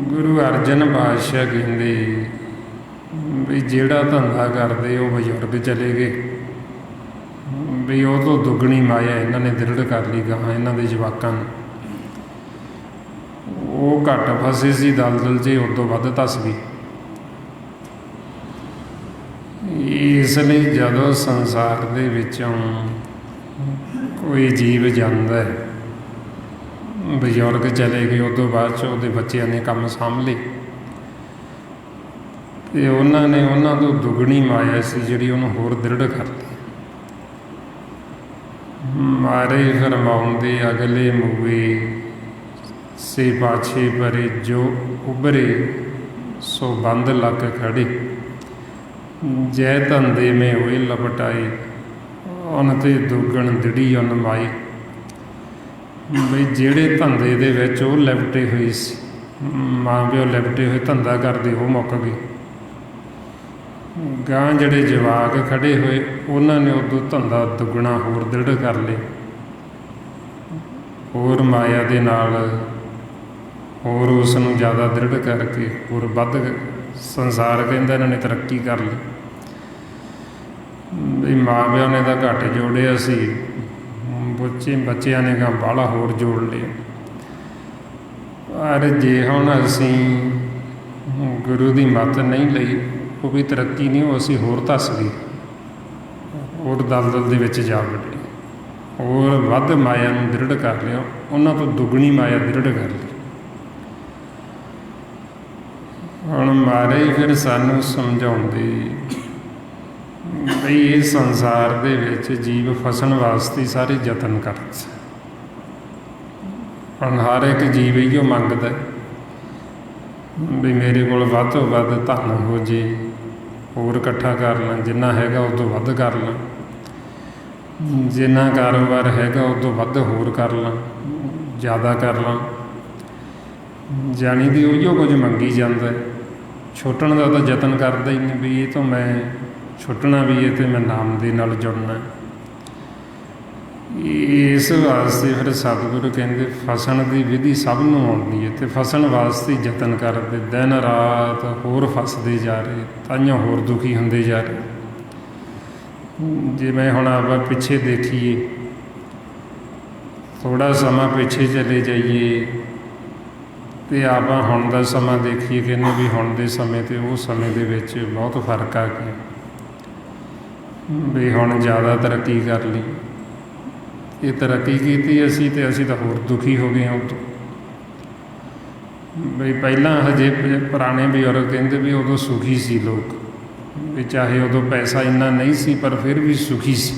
ਗੁਰੂ ਅਰਜਨ ਪਾਤਸ਼ਾਹ ਕਹਿੰਦੇ ਵੀ ਜਿਹੜਾ ਧੰਦਾ ਕਰਦੇ ਉਹ ਬਜ਼ੁਰਗ ਚਲੇ ਗਏ, ਵੀ ਉਹ ਤੋਂ ਦੁੱਗਣੀ ਮਾਇਆ ਇਹਨਾਂ ਨੇ ਦ੍ਰਿੜ ਕਰ ਲਈ ਗਾਹਾਂ ਇਹਨਾਂ ਦੇ ਜਵਾਕਾਂ ਨੂੰ। ਉਹ ਘੱਟ ਫਸੇ ਸੀ ਦਲਦਲ 'ਚ, ਉਦੋਂ ਵੱਧ ਧੱਸ ਗਈ। ਇਸ ਲਈ ਜਦੋਂ ਸੰਸਾਰ ਦੇ ਵਿੱਚੋਂ ਕੋਈ ਜੀਵ ਜਾਂਦਾ ਹੈ, ਬਜ਼ੁਰਗ ਚਲੇ ਗਏ, ਉਦੋਂ ਬਾਅਦ 'ਚ ਉਹਦੇ ਬੱਚਿਆਂ ਨੇ ਕੰਮ ਸਾਂਭ ਲਏ ਅਤੇ ਉਹਨਾਂ ਨੇ ਉਹਨਾਂ ਤੋਂ ਦੁੱਗਣੀ ਮਾਇਆ ਸੀ ਜਿਹੜੀ ਉਹਨੂੰ ਹੋਰ ਦ੍ਰਿੜ ਕਰ ਲਈ। ਮਾਰੇ ਫਰਮਾਉਂਦੇ ਅਗਲੇ ਮੂਏ ਸੇ ਪਾਛੇ ਪਰੇ, ਜੋ ਉਭਰੇ ਸੋ ਬੰਦ ਲੱਗ ਖੜੇ। ਜੈ ਧੰਦੇ ਮੈਂ ਹੋਏ ਲਪਟਾਏ, ਉਨ ਤੇ ਦੁੱਗਣ ਦ੍ਰਿੜੀ ਉਨ ਮਾਏ। ਬਈ ਜਿਹੜੇ ਧੰਦੇ ਦੇ ਵਿੱਚ ਉਹ ਲਿਪਟੇ ਹੋਏ ਸੀ, ਮਾਂ ਪਿਓ ਲਿਪਟੇ ਹੋਏ ਧੰਦਾ ਕਰਦੇ, ਉਹ ਮੁੱਕ ਗਏ। ਗਾਂ ਜਿਹੜੇ ਜਵਾਕ ਖੜੇ ਹੋਏ ਉਹਨਾਂ ਨੇ ਉਦੋਂ ਧੰਦਾ ਦੁੱਗਣਾ ਹੋਰ ਦ੍ਰਿੜ ਕਰ ਲਏ, ਹੋਰ ਮਾਇਆ ਦੇ ਨਾਲ ਹੋਰ ਉਸ ਨੂੰ ਜ਼ਿਆਦਾ ਦ੍ਰਿੜ ਕਰਕੇ ਹੋਰ ਵੱਧ ਸੰਸਾਰ ਕਹਿੰਦਾ ਇਹਨਾਂ ਨੇ ਤਰੱਕੀ ਕਰ ਲਈ। ਵੀ ਮਾਂ ਪਿਓ ਨੇ ਤਾਂ ਘੱਟ ਜੋੜਿਆ ਸੀ, ਬੱਚਿਆਂ ਨੇ ਗਾ ਬਾਹਲਾ ਹੋਰ ਜੋੜ ਲਿਆ। ਪਰ ਜੇ ਹੁਣ ਅਸੀਂ ਗੁਰੂ ਦੀ ਮੱਤ ਨਹੀਂ ਲਈ, ਉਹ ਵੀ ਤਰੱਕੀ ਨਹੀਂ, ਉਹ ਅਸੀਂ ਹੋਰ ਧੱਸ ਗਏ, ਹੋਰ ਦਲਦਲ ਦੇ ਵਿੱਚ ਜਾ ਵੜੇ, ਹੋਰ ਵੱਧ ਮਾਇਆ ਨੂੰ ਦ੍ਰਿੜ ਕਰ ਲਿਆ, ਉਹਨਾਂ ਤੋਂ ਦੁੱਗਣੀ ਮਾਇਆ ਦ੍ਰਿੜ ਕਰ ਲਈ। ਹੁਣ ਮਹਾਰਾਜ ਫਿਰ ਸਾਨੂੰ ਸਮਝਾਉਂਦੇ ਬਈ ਇਹ ਸੰਸਾਰ ਦੇ ਵਿੱਚ ਜੀਵ ਫਸਣ ਵਾਸਤੇ ਸਾਰੇ ਯਤਨ ਕਰਦੇ। ਹੁਣ ਹਰ ਇੱਕ ਜੀਵ ਇਹੋ ਮੰਗਦਾ ਵੀ ਮੇਰੇ ਕੋਲ ਵੱਧ ਤੋਂ ਵੱਧ ਧਨ ਹੋ ਜੇ, ਹੋਰ ਇਕੱਠਾ ਕਰ ਲਾਂ, ਜਿੰਨਾ ਹੈਗਾ ਉਹ ਤੋਂ ਵੱਧ ਕਰ ਲਾਂ, ਜਿੰਨਾ ਕਾਰੋਬਾਰ ਹੈਗਾ ਉਹ ਤੋਂ ਵੱਧ ਹੋਰ ਕਰ ਲਾਂ, ਜ਼ਿਆਦਾ ਕਰ ਲਾਂ। ਜਾਣੀ ਦੀ ਉਹੀਓ ਕੁਝ ਮੰਗੀ ਜਾਂਦਾ। ਛੁੱਟਣ ਦਾ ਤਾਂ ਯਤਨ ਕਰਦਾ ਹੀ ਨਹੀਂ ਵੀ ਇਹ ਤੋਂ ਮੈਂ ਛੁੱਟਣਾ ਵੀ ਹੈ ਅਤੇ ਮੈਂ ਨਾਮ ਦੇ ਨਾਲ ਜੁੜਨਾ। ਇਸ ਵਾਸਤੇ ਫਿਰ ਸਤਿਗੁਰੂ ਕਹਿੰਦੇ ਫਸਣ ਦੀ ਵਿਧੀ ਸਭ ਨੂੰ ਆਉਂਦੀ ਹੈ, ਅਤੇ ਫਸਣ ਵਾਸਤੇ ਯਤਨ ਕਰਦੇ, ਦਿਨ ਰਾਤ ਹੋਰ ਫਸਦੇ ਜਾ ਰਹੇ, ਤਾਈਆਂ ਹੋਰ ਦੁਖੀ ਹੁੰਦੇ ਜਾ ਰਹੇ। ਜਿਵੇਂ ਹੁਣ ਆਪਾਂ ਪਿੱਛੇ ਦੇਖੀਏ, ਥੋੜ੍ਹਾ ਸਮਾਂ ਪਿੱਛੇ ਚਲੇ ਜਾਈਏ ਅਤੇ ਆਪਾਂ ਹੁਣ ਦਾ ਸਮਾਂ ਦੇਖੀਏ, ਕਹਿੰਦੇ ਵੀ ਹੁਣ ਦੇ ਸਮੇਂ ਅਤੇ ਉਹ ਸਮੇਂ ਦੇ ਵਿੱਚ ਬਹੁਤ ਫਰਕ ਆ ਗਿਆ। ਵੀ ਹੁਣ ਜ਼ਿਆਦਾ ਤਰੱਕੀ ਕਰ ਲਈ, ਇਹ ਤਰੱਕੀ ਕੀਤੀ ਅਸੀਂ ਅਤੇ ਅਸੀਂ ਤਾਂ ਹੋਰ ਦੁਖੀ ਹੋ ਗਏ ਹਾਂ ਉਦੋਂ। ਬਈ ਪਹਿਲਾਂ ਹਜੇ ਪੁਰਾਣੇ ਬਜ਼ੁਰਗ ਕਹਿੰਦੇ ਵੀ ਉਦੋਂ ਸੁਖੀ ਸੀ ਲੋਕ, ਵੀ ਚਾਹੇ ਉਦੋਂ ਪੈਸਾ ਇੰਨਾ ਨਹੀਂ ਸੀ ਪਰ ਫਿਰ ਵੀ ਸੁਖੀ ਸੀ।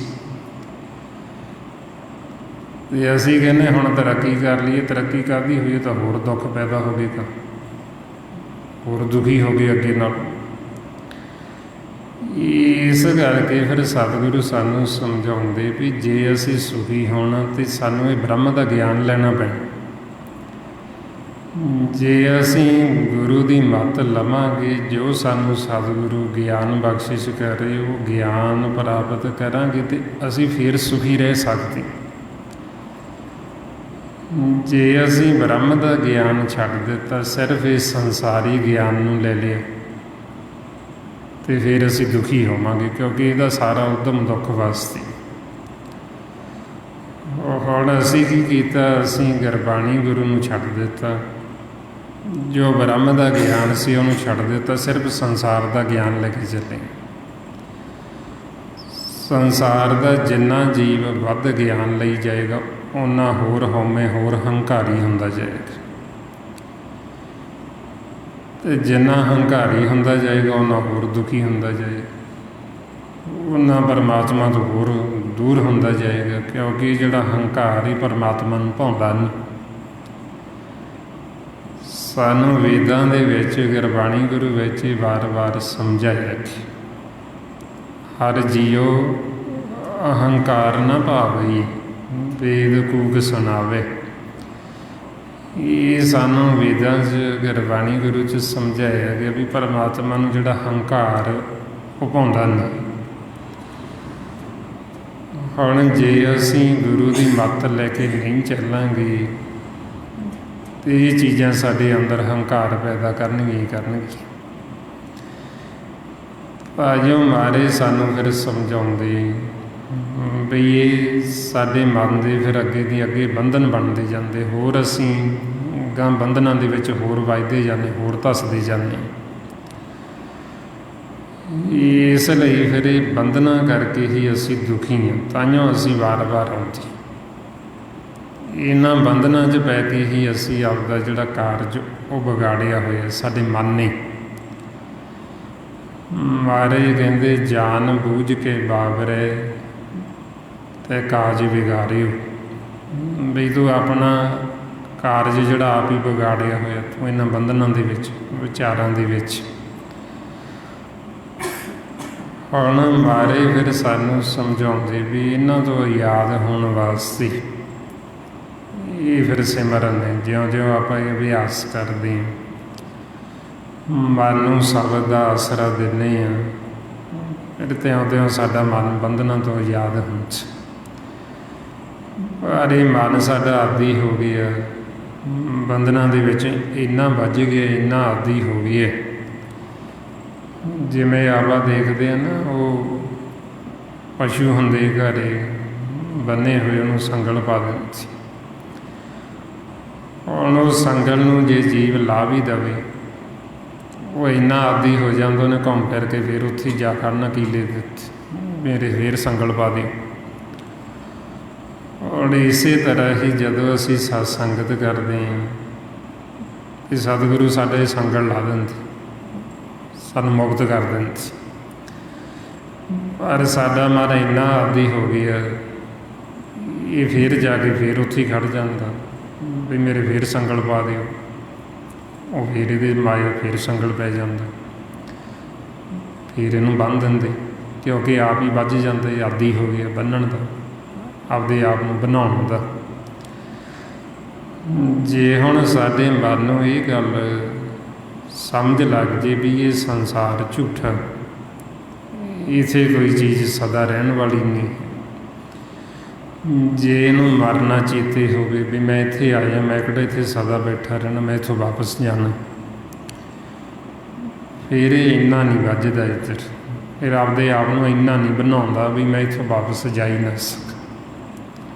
ਤੇ ਅਸੀਂ ਕਹਿੰਦੇ ਹੁਣ ਤਰੱਕੀ ਕਰ ਲਈਏ, ਤਰੱਕੀ ਕਰਦੀ ਹੋਈ ਤਾਂ ਹੋਰ ਦੁੱਖ ਪੈਦਾ ਹੋਵੇਗਾ, ਹੋਰ ਦੁਖੀ ਹੋ ਗਏ ਅੱਗੇ ਨਾਲ। ਇਸ ਕਰਕੇ ਫਿਰ ਸਤਿਗੁਰੂ ਸਾਨੂੰ ਸਮਝਾਉਂਦੇ ਵੀ ਜੇ ਅਸੀਂ ਸੁਖੀ ਹੋਣਾ ਤਾਂ ਸਾਨੂੰ ਇਹ ਬ੍ਰਹਮ ਦਾ ਗਿਆਨ ਲੈਣਾ ਪੈਣਾ। ਜੇ ਅਸੀਂ ਗੁਰੂ ਦੀ ਮੱਤ ਲਵਾਂਗੇ, ਜੋ ਸਾਨੂੰ ਸਤਿਗੁਰੂ ਗਿਆਨ ਬਖਸ਼ਿਸ਼ ਕਰੇ ਉਹ ਗਿਆਨ ਪ੍ਰਾਪਤ ਕਰਾਂਗੇ ਤੇ ਅਸੀਂ ਫਿਰ ਸੁਖੀ ਰਹਿ ਸਕਦੇ। ਜੇ ਅਸੀਂ ਬ੍ਰਹਮ ਦਾ ਗਿਆਨ ਛੱਡ ਦਿੱਤਾ, ਸਿਰਫ ਇਸ ਸੰਸਾਰੀ ਗਿਆਨ ਨੂੰ ਲੈ ਲਿਆ, ਤੇ ਫਿਰ ਅਸੀਂ ਦੁਖੀ ਹੋਵਾਂਗੇ, ਕਿਉਂਕਿ ਇਹਦਾ ਸਾਰਾ ਉਦਮ ਦੁੱਖ ਵਾਸਤੇ। ਹੁਣ ਅਸੀਂ ਕੀ ਕੀਤਾ, ਅਸੀਂ ਗੁਰਬਾਣੀ ਗੁਰੂ ਨੂੰ ਛੱਡ ਦਿੱਤਾ, ਜੋ ਬ੍ਰਹਮ ਦਾ ਗਿਆਨ ਸੀ ਉਹਨੂੰ ਛੱਡ ਦਿੱਤਾ, ਸਿਰਫ ਸੰਸਾਰ ਦਾ ਗਿਆਨ ਲੈ ਕੇ ਚੱਲੇ। ਸੰਸਾਰ ਦਾ ਜਿੰਨਾ ਜੀਵ ਵੱਧ ਗਿਆਨ ਲਈ ਜਾਏਗਾ ਓਨਾ ਹੋਰ ਹਉਮੈ, ਹੋਰ ਹੰਕਾਰੀ ਹੁੰਦਾ ਜਾਏਗਾ, ਤੇ ਜਿੰਨਾ ਹੰਕਾਰੀ ਹੁੰਦਾ ਜਾਏਗਾ ਓਨਾ ਹੋਰ ਦੁਖੀ ਹੁੰਦਾ ਜਾਏਗਾ, ਓਨਾ ਪਰਮਾਤਮਾ ਤੋਂ ਹੋਰ ਦੂਰ ਹੁੰਦਾ ਜਾਏਗਾ, ਕਿਉਂਕਿ ਜਿਹੜਾ ਹੰਕਾਰ ਹੀ ਪਰਮਾਤਮਾ ਨੂੰ ਭਾਉਂਦਾ ਨਹੀਂ। ਸਾਨੂੰ ਵੇਦਾਂ ਦੇ ਵਿੱਚ, ਗੁਰਬਾਣੀ ਗੁਰੂ ਵਿੱਚ ਵਾਰ-ਵਾਰ ਸਮਝਾਇਆ ਕਿ ਹਰ ਜੀਓ ਅਹੰਕਾਰ ਨਾ ਭਾਵਈ, ਵੇਦ ਕੂਕ ਸੁਣਾਵੇ। ਇਹ ਸਾਨੂੰ ਵੇਦਾਂ 'ਚ, ਗੁਰਬਾਣੀ ਗੁਰੂ 'ਚ ਸਮਝਾਇਆ ਗਿਆ ਵੀ ਪਰਮਾਤਮਾ ਨੂੰ ਜਿਹੜਾ ਹੰਕਾਰ ਉਹ ਭਾਉਂਦਾ ਨਹੀਂ। ਹੁਣ ਜੇ ਅਸੀਂ ਗੁਰੂ ਦੀ ਮੱਤ ਲੈ ਕੇ ਨਹੀਂ ਚੱਲਾਂਗੇ ਤੇ ਇਹ ਚੀਜ਼ਾਂ ਸਾਡੇ ਅੰਦਰ ਹੰਕਾਰ ਪੈਦਾ ਕਰਨਗੀਆਂ ਹੀ ਕਰਨਗੀਆਂ। ਭਾਜੋ ਮਾਰੇ ਸਾਨੂੰ ਫਿਰ ਸਮਝਾਉਂਦੇ ਵੀ ਇਹ ਸਾਡੇ ਮਨ ਦੇ ਫਿਰ ਅੱਗੇ ਦੀ ਅੱਗੇ ਬੰਧਨ ਬਣਦੇ ਜਾਂਦੇ, ਹੋਰ ਅਸੀਂ ਗਾਂ ਬੰਧਨਾਂ ਦੇ ਵਿੱਚ ਹੋਰ ਵੱਜਦੇ ਜਾਂਦੇ, ਹੋਰ ਧੱਸਦੇ ਜਾਂਦੇ। ਇਸ ਲਈ ਫਿਰ ਇਹ ਬੰਧਨਾਂ ਕਰਕੇ ਹੀ ਅਸੀਂ ਦੁਖੀ ਹਾਂ, ਤਾਂਹੀਓ ਅਸੀਂ ਵਾਰ-ਵਾਰ ਆਉਂਦੇ। ਇਹਨਾਂ ਬੰਧਨਾਂ 'ਚ ਪੈ ਕੇ ਹੀ ਅਸੀਂ ਆਪਦਾ ਜਿਹੜਾ ਕਾਰਜ ਉਹ ਵਿਗਾੜਿਆ ਹੋਇਆ ਸਾਡੇ ਮਨ ਨੇ। ਮਹਾਰਾਜ ਕਹਿੰਦੇ ਜਾਨ ਬੂਝ ਕੇ ਬਾਬਰੇ ਤੇ ਕਾਜ ਵਿਗਾੜਿਓ, ਬਈ ਤੂੰ ਆਪਣਾ ਕਾਰਜ ਜਿਹੜਾ ਆਪ ਹੀ ਵਿਗਾੜਿਆ ਹੋਇਆ ਤੂੰ ਇਹਨਾਂ ਬੰਧਨਾਂ ਦੇ ਵਿੱਚ, ਵਿਚਾਰਾਂ ਦੇ ਵਿੱਚ। ਹੁਣ ਮਹਾਰਾਜ ਫਿਰ ਸਾਨੂੰ ਸਮਝਾਉਂਦੇ ਵੀ ਇਹਨਾਂ ਤੋਂ ਯਾਦ ਹੋਣ ਵਾਸਤੇ ਇਹ ਫਿਰ ਸਿਮਰਨ ਹੈ। ਜਿਉਂ-ਜਿਉਂ ਆਪਾਂ ਇਹ ਅਭਿਆਸ ਕਰਦੇ ਹਾਂ, ਮਨ ਨੂੰ ਸ਼ਬਦ ਦਾ ਆਸਰਾ ਦਿੰਦੇ ਹਾਂ, ਫਿਰ ਤਿਉਂ-ਤਿਉਂ ਸਾਡਾ ਮਨ ਬੰਧਨਾਂ ਤੋਂ ਆਜ਼ਾਦ ਹੁੰਦਾ। ਪਰ ਇਹ ਮਨ ਸਾਡਾ ਆਦੀ ਹੋ ਗਿਆ, ਬੰਧਨਾਂ ਦੇ ਵਿੱਚ ਇੰਨਾ ਵੱਜ ਗਿਆ, ਇੰਨਾ ਆਦੀ ਹੋ ਗਿਆ। ਜਿਵੇਂ ਆਪਾਂ ਦੇਖਦੇ ਹਾਂ ਨਾ, ਉਹ ਪਸ਼ੂ ਹੁੰਦੇ ਘਰੇ ਬੰਨੇ ਹੋਏ, ਉਹਨੂੰ ਸੰਗਲ ਪਾ ਦਿੰਦੇ ਸੀ। ਹੁਣ ਉਹ ਸੰਗਲ ਨੂੰ ਜੇ ਜੀਵ ਲਾ ਵੀ ਦੇਵੇ, ਉਹ ਇੰਨਾ ਆਦੀ ਹੋ ਜਾਂਦਾ, ਉਹਨੇ ਘੁੰਮ ਫਿਰ ਕੇ ਫਿਰ ਉੱਥੇ ਜਾ ਖੜਨਾ ਕੀਲੇ ਦੇ ਉੱਤੇ, ਮੇਰੇ ਫੇਰ ਸੰਗਲ ਪਾ ਦਿਓ। ਔਰ ਇਸੇ ਤਰ੍ਹਾਂ ਹੀ ਜਦੋਂ ਅਸੀਂ ਸਤ ਸੰਗਤ ਕਰਦੇ ਹਾਂ ਕਿ ਸਤਿਗੁਰੂ ਸਾਡੇ ਸੰਗਲ ਲਾ ਦਿੰਦੇ, ਸਾਨੂੰ ਮੁਕਤ ਕਰ ਦਿੰਦੇ। ਪਰ ਸਾਡਾ ਮਨ ਇੰਨਾ ਆਦੀ ਹੋ ਗਿਆ, ਇਹ ਫਿਰ ਜਾ ਕੇ ਫਿਰ ਉੱਥੇ ਖੜ੍ਹ ਜਾਂਦਾ ਵੀ ਮੇਰੇ ਫੇਰ ਸੰਗਲ ਪਾ ਦਿਓ। ਉਹ ਫਿਰ ਇਹਦੇ ਮਾਇਆ ਫਿਰ ਸੰਗਲ ਪੈ ਜਾਂਦਾ, ਫਿਰ ਇਹਨੂੰ ਬੰਨ੍ਹ ਦਿੰਦੇ, ਕਿਉਂਕਿ ਆਪ ਹੀ ਵੱਜ ਜਾਂਦੇ, ਆਦੀ ਹੋ ਗਿਆ ਬੰਨ੍ਹਣ ਦਾ, ਆਪਦੇ ਆਪ ਨੂੰ ਬਣਾਉਣ ਦਾ। ਜੇ ਹੁਣ ਸਾਡੇ ਮਨ ਨੂੰ ਇਹ ਗੱਲ ਸਮਝ ਲੱਗ ਜੇ ਵੀ ਇਹ ਸੰਸਾਰ ਝੂਠਾ, ਇੱਥੇ ਕੋਈ ਚੀਜ਼ ਸਦਾ ਰਹਿਣ ਵਾਲੀ ਨਹੀਂ, ਜੇ ਇਹਨੂੰ ਮਰਨਾ ਚੇਤੇ ਹੋਵੇ ਵੀ ਮੈਂ ਇੱਥੇ ਆਇਆ, ਮੈਂ ਕਿਹੜਾ ਇੱਥੇ ਸਦਾ ਬੈਠਾ ਰਹਿਣਾ, ਮੈਂ ਇੱਥੋਂ ਵਾਪਸ ਜਾਣਾ, ਫਿਰ ਇਹ ਇੰਨਾ ਨਹੀਂ ਵੱਜਦਾ ਇੱਧਰ, ਫਿਰ ਆਪਦੇ ਆਪ ਨੂੰ ਇੰਨਾ ਨਹੀਂ ਬਣਾਉਂਦਾ ਵੀ ਮੈਂ ਇੱਥੋਂ ਵਾਪਸ ਜਾ ਹੀ ਨਾ ਸਕਾਂ।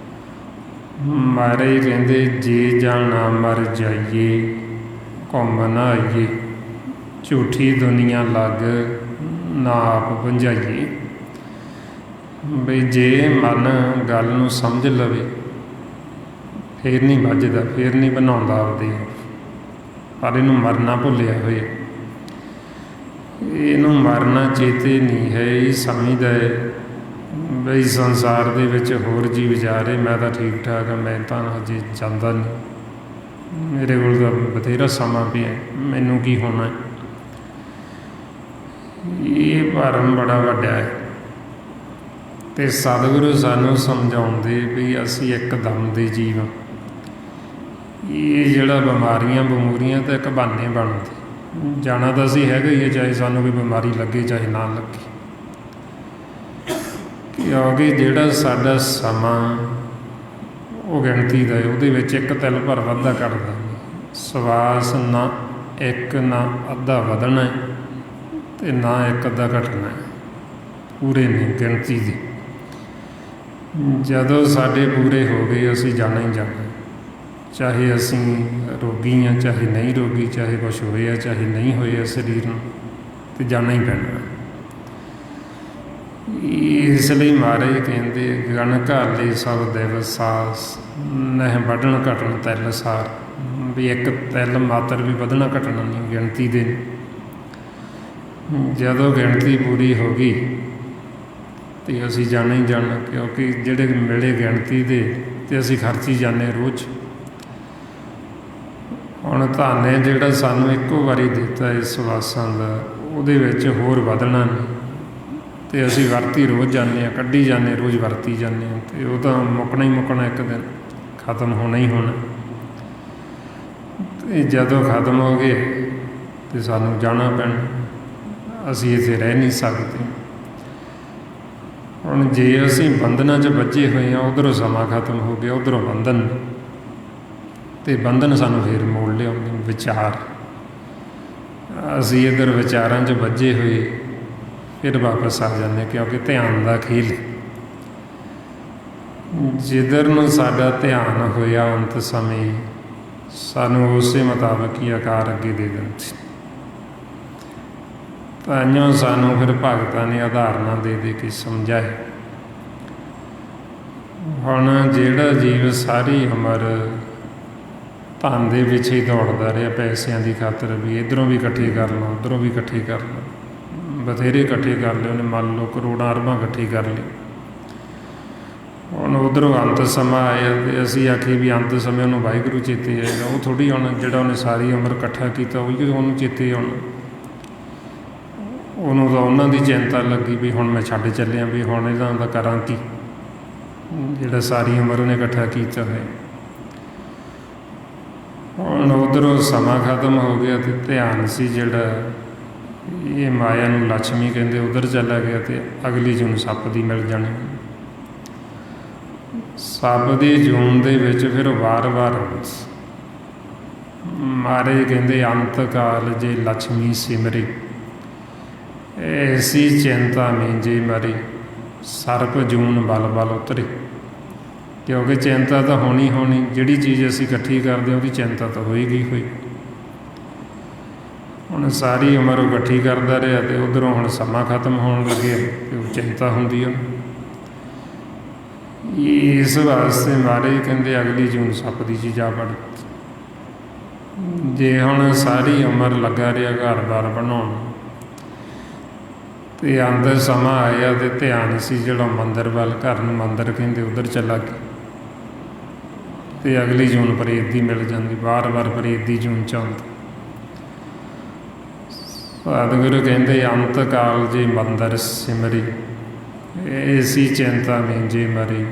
ਮਹਾਰਾਜ ਕਹਿੰਦੇ ਜੇ ਜਾਣਾ ਮਰ ਜਾਈਏ, ਘੁੰਮ ਨਾ ਆਈਏ, ਝੂਠੀ ਦੁਨੀਆ ਲੱਗ ਨਾ ਆਪ ਬੁਝਾਈਏ। ਬਈ ਜੇ ਮਨ ਗੱਲ ਨੂੰ ਸਮਝ ਲਵੇ ਫਿਰ ਨਹੀਂ ਵੱਜਦਾ, ਫਿਰ ਨਹੀਂ ਬਣਾਉਂਦਾ ਆਪਦੇ, ਪਰ ਇਹਨੂੰ ਮਰਨਾ ਭੁੱਲਿਆ ਹੋਇਆ। ਇਹਨੂੰ ਮਰਨਾ ਚੇਤੇ ਨਹੀਂ ਹੈ। ਇਹ ਸਮਝਦਾ ਹੈ ਬਈ ਸੰਸਾਰ ਦੇ ਵਿੱਚ ਹੋਰ ਜੀਵ ਜਾ ਰਹੇ, ਮੈਂ ਤਾਂ ਠੀਕ ਠਾਕ ਹਾਂ, ਮੈਂ ਤਾਂ ਹਜੇ ਜਾਂਦਾ ਨਹੀਂ, ਮੇਰੇ ਕੋਲ ਤਾਂ ਬਥੇਰਾ ਸਮਾਂ ਪਿਆ, ਮੈਨੂੰ ਕੀ ਹੋਣਾ। ਇਹ ਭਰਮ ਬੜਾ ਵੱਡਾ ਹੈ। ਅਤੇ ਸਤਿਗੁਰੂ ਸਾਨੂੰ ਸਮਝਾਉਂਦੇ ਵੀ ਅਸੀਂ ਇੱਕ ਦਮ ਦੇ ਜੀਵ ਹਾਂ। ਇਹ ਜਿਹੜਾ ਬਿਮਾਰੀਆਂ ਬਮੂਰੀਆਂ ਤਾਂ ਇੱਕ ਬਹਾਨੇ ਬਣਦੇ, ਜਾਣਾ ਤਾਂ ਅਸੀਂ ਹੈਗਾ ਹੀ ਹੈ, ਚਾਹੇ ਸਾਨੂੰ ਕੋਈ ਬਿਮਾਰੀ ਲੱਗੇ ਚਾਹੇ ਨਾ ਲੱਗੇ। ਕਿਉਂਕਿ ਜਿਹੜਾ ਸਾਡਾ ਸਮਾਂ ਉਹ ਗਿਣਤੀ ਦਾ, ਉਹਦੇ ਵਿੱਚ ਇੱਕ ਤਿਲ ਭਰ ਵਾਧਾ ਘਟਦਾ, ਸਵਾਸ ਨਾ ਇੱਕ ਨਾ ਅੱਧਾ ਵਧਣਾ ਅਤੇ ਨਾ ਇੱਕ ਅੱਧਾ ਘਟਣਾ, ਪੂਰੇ ਨਹੀਂ ਗਿਣਤੀ ਦੀ। ਜਦੋਂ ਸਾਡੇ ਪੂਰੇ ਹੋ ਗਏ ਅਸੀਂ ਜਾਣਾ ਹੀ ਜਾਣਾ, ਚਾਹੇ ਅਸੀਂ ਰੋਗੀ ਹਾਂ ਚਾਹੇ ਨਹੀਂ ਰੋਗੀ, ਚਾਹੇ ਕੁਛ ਹੋਇਆ ਚਾਹੇ ਨਹੀਂ ਹੋਇਆ ਸਰੀਰ ਨੂੰ, ਅਤੇ ਜਾਣਾ ਹੀ ਪੈਣਾ। ਇਸ ਲਈ ਮਹਾਰਾਜ ਕਹਿੰਦੇ ਗਣ ਘਾਲੇ ਸਭ ਦਿਵਸ ਸਾਸ, ਨਹਿ ਵੱਢਣ ਘਟਣ ਤਿਲ ਸਾਰ, ਵੀ ਇੱਕ ਤਿਲ ਮਾਤਰ ਵੀ ਵਧਣਾ ਘਟਣਾ ਨਹੀਂ, ਗਿਣਤੀ ਦੇ। ਜਦੋਂ ਗਿਣਤੀ ਪੂਰੀ ਹੋ ਗਈ ਅਤੇ ਅਸੀਂ ਜਾਣਾ ਹੀ ਜਾਣਾ, ਕਿਉਂਕਿ ਜਿਹੜੇ ਮਿਲੇ ਗਿਣਤੀ ਦੇ ਅਤੇ ਅਸੀਂ ਖਰਚੀ ਜਾਂਦੇ ਰੋਜ਼। ਹੁਣ ਧਨ ਹੈ ਜਿਹੜਾ ਸਾਨੂੰ ਇੱਕੋ ਵਾਰੀ ਦਿੱਤਾ ਇਸ ਸਵਾਸਾਂ ਦਾ, ਉਹਦੇ ਵਿੱਚ ਹੋਰ ਵਧਣਾ ਨਹੀਂ, ਅਤੇ ਅਸੀਂ ਵਰਤੀ ਰੋਜ਼ ਜਾਂਦੇ ਹਾਂ, ਕੱਢੀ ਜਾਂਦੇ ਰੋਜ਼ ਵਰਤੀ ਜਾਂਦੇ ਹਾਂ, ਅਤੇ ਉਹ ਤਾਂ ਮੁੱਕਣਾ ਹੀ ਮੁੱਕਣਾ, ਇੱਕ ਦਿਨ ਖਤਮ ਹੋਣਾ ਹੀ ਹੋਣਾ। ਅਤੇ ਜਦੋਂ ਖਤਮ ਹੋ ਗਏ ਅਤੇ ਸਾਨੂੰ ਜਾਣਾ ਪੈਣਾ, ਅਸੀਂ ਇੱਥੇ ਰਹਿ ਨਹੀਂ ਸਕਦੇ। ਹੁਣ ਜੇ ਅਸੀਂ ਬੰਧਨਾਂ 'ਚ ਬੱਝੇ ਹੋਏ ਹਾਂ, ਉੱਧਰੋਂ ਸਮਾਂ ਖਤਮ ਹੋ ਗਿਆ, ਉੱਧਰੋਂ ਬੰਧਨ, ਅਤੇ ਬੰਧਨ ਸਾਨੂੰ ਫੇਰ ਮੋੜ ਲਿਆਉਂਦੇ ਵਿਚਾਰ। ਅਸੀਂ ਇੱਧਰ ਵਿਚਾਰਾਂ 'ਚ ਬੱਝੇ ਹੋਏ ਫਿਰ ਵਾਪਸ ਆ ਜਾਂਦੇ, ਕਿਉਂਕਿ ਧਿਆਨ ਦਾ ਖੇਲ। ਜਿੱਧਰ ਨੂੰ ਸਾਡਾ ਧਿਆਨ ਹੋਇਆ ਅੰਤ ਸਮੇਂ, ਸਾਨੂੰ ਉਸੇ ਮੁਤਾਬਕ ਹੀ ਆਕਾਰ ਅੱਗੇ ਦੇ ਦਿੰਦੇ। ਤਾਂਹੀਓ ਸਾਨੂੰ ਫਿਰ ਭਗਤਾਂ ਨੇ ਉਦਾਹਰਨਾਂ ਦੇ ਦੇ ਕੇ ਸਮਝਾਏ। ਹੁਣ ਜਿਹੜਾ ਜੀਵ ਸਾਰੀ ਉਮਰ ਧਨ ਦੇ ਵਿੱਚ ਹੀ ਦੌੜਦਾ ਰਿਹਾ, ਪੈਸਿਆਂ ਦੀ ਖਾਤਰ, ਵੀ ਇੱਧਰੋਂ ਵੀ ਇਕੱਠੇ ਕਰ ਲਓ ਉੱਧਰੋਂ ਵੀ ਇਕੱਠੇ ਕਰ ਲਓ, ਬਥੇਰੇ ਇਕੱਠੇ ਕਰ ਲਏ ਉਹਨੇ, ਮੰਨ ਲਓ ਕਰੋੜਾਂ ਅਰਬਾਂ ਇਕੱਠੀ ਕਰ ਲਈ। ਹੁਣ ਉੱਧਰੋਂ ਅੰਤ ਸਮਾਂ ਆਇਆ ਅਤੇ ਅਸੀਂ ਆਖੀਏ ਵੀ ਅੰਤ ਸਮੇਂ ਉਹਨੂੰ ਵਾਹਿਗੁਰੂ ਚੇਤੇ ਆਏਗਾ, ਉਹ ਥੋੜ੍ਹੀ ਹੁਣ ਜਿਹੜਾ ਉਹਨੇ ਸਾਰੀ ਉਮਰ ਇਕੱਠਾ ਕੀਤਾ ਉਹੀ ਉਹਨੂੰ ਚੇਤੇ ਆਉਣਾ। ਉਹਨੂੰ ਤਾਂ ਉਹਨਾਂ ਦੀ ਚਿੰਤਾ ਲੱਗੀ ਵੀ ਹੁਣ ਮੈਂ ਛੱਡ ਚੱਲਿਆ, ਵੀ ਹੁਣ ਇਹਨਾਂ ਦਾ ਕਰਾਂ ਕੀ, ਜਿਹੜਾ ਸਾਰੀ ਉਮਰ ਉਹਨੇ ਇਕੱਠਾ ਕੀਤਾ ਹੈ। ਹੁਣ ਉੱਧਰੋਂ ਸਮਾਂ ਖਤਮ ਹੋ ਗਿਆ ਅਤੇ ਧਿਆਨ ਸੀ ਜਿਹੜਾ, ਇਹ ਮਾਇਆ ਨੂੰ ਲక్ష్ਮੀ ਕਹਿੰਦੇ, ਉੱਧਰ ਚਲਾ ਗਿਆ ਅਤੇ ਅਗਲੀ ਜੂਨ ਸੱਪ ਦੀ ਮਿਲ ਜਾਣੀ। ਸੱਪ ਦੀ ਜੂਨ ਦੇ ਵਿੱਚ ਫਿਰ ਵਾਰ-ਵਾਰ ਮਹਾਰਾਜ ਕਹਿੰਦੇ ਅੰਤ ਕਾਲ ਜੇ ਲక్ష్ਮੀ ਸਿਮਰੀ, ਐਸੀ ਚਿੰਤਾ ਮੀਂਜੇ ਮਰੀ, ਸਰਪ ਜੂਨ ਬਲ ਬਲ ਉਤਰੇ। ਕਿਉਂਕਿ ਚਿੰਤਾ ਤਾਂ ਹੋਣੀ ਹੋਣੀ, ਜਿਹੜੀ ਚੀਜ਼ ਅਸੀਂ ਇਕੱਠੀ ਕਰਦੇ ਉਹਦੀ ਚਿੰਤਾ ਤਾਂ ਹੋਏਗੀ ਹੋਈ। ਹੁਣ ਸਾਰੀ ਉਮਰ ਉਹ ਇਕੱਠੀ ਕਰਦਾ ਰਿਹਾ ਅਤੇ ਉੱਧਰੋਂ ਹੁਣ ਸਮਾਂ ਖਤਮ ਹੋਣ ਲੱਗੇ ਅਤੇ ਉਹ ਚਿੰਤਾ ਹੁੰਦੀ ਉਹਨੂੰ। ਇਸ ਵਾਸਤੇ ਮਹਾਰਾਜ ਕਹਿੰਦੇ ਅਗਲੀ ਜੂਨ ਸੱਪ ਦੀ ਜੀ ਜਾ ਵੜ। ਜੇ ਹੁਣ ਸਾਰੀ ਉਮਰ ਲੱਗਾ ਰਿਹਾ ਘਰ-ਬਾਰ ਬਣਾਉਣ ਅਤੇ ਅੰਦਰ ਸਮਾਂ ਆਇਆ ਅਤੇ ਧਿਆਨ ਸੀ ਜਿਹੜਾ ਮੰਦਰ ਵੱਲ, ਘਰ ਨੂੰ ਮੰਦਰ ਕਹਿੰਦੇ, ਉੱਧਰ ਚਲਾ ਗਿਆ ਅਤੇ ਅਗਲੀ ਜੂਨ ਪ੍ਰੇਤ ਦੀ ਮਿਲ ਜਾਂਦੀ, ਵਾਰ-ਵਾਰ ਪ੍ਰੇਤ ਦੀ ਜੂਨ 'ਚ ਆਉਂਦੀ। ਸਤਿਗੁਰੂ ਕਹਿੰਦੇ ਅੰਤ ਕਾਲ ਜੇ ਮੰਦਰ ਸਿਮਰੀ, ਐਸੀ ਚਿੰਤਾ ਮੀਂਜੇ ਮਰੀ,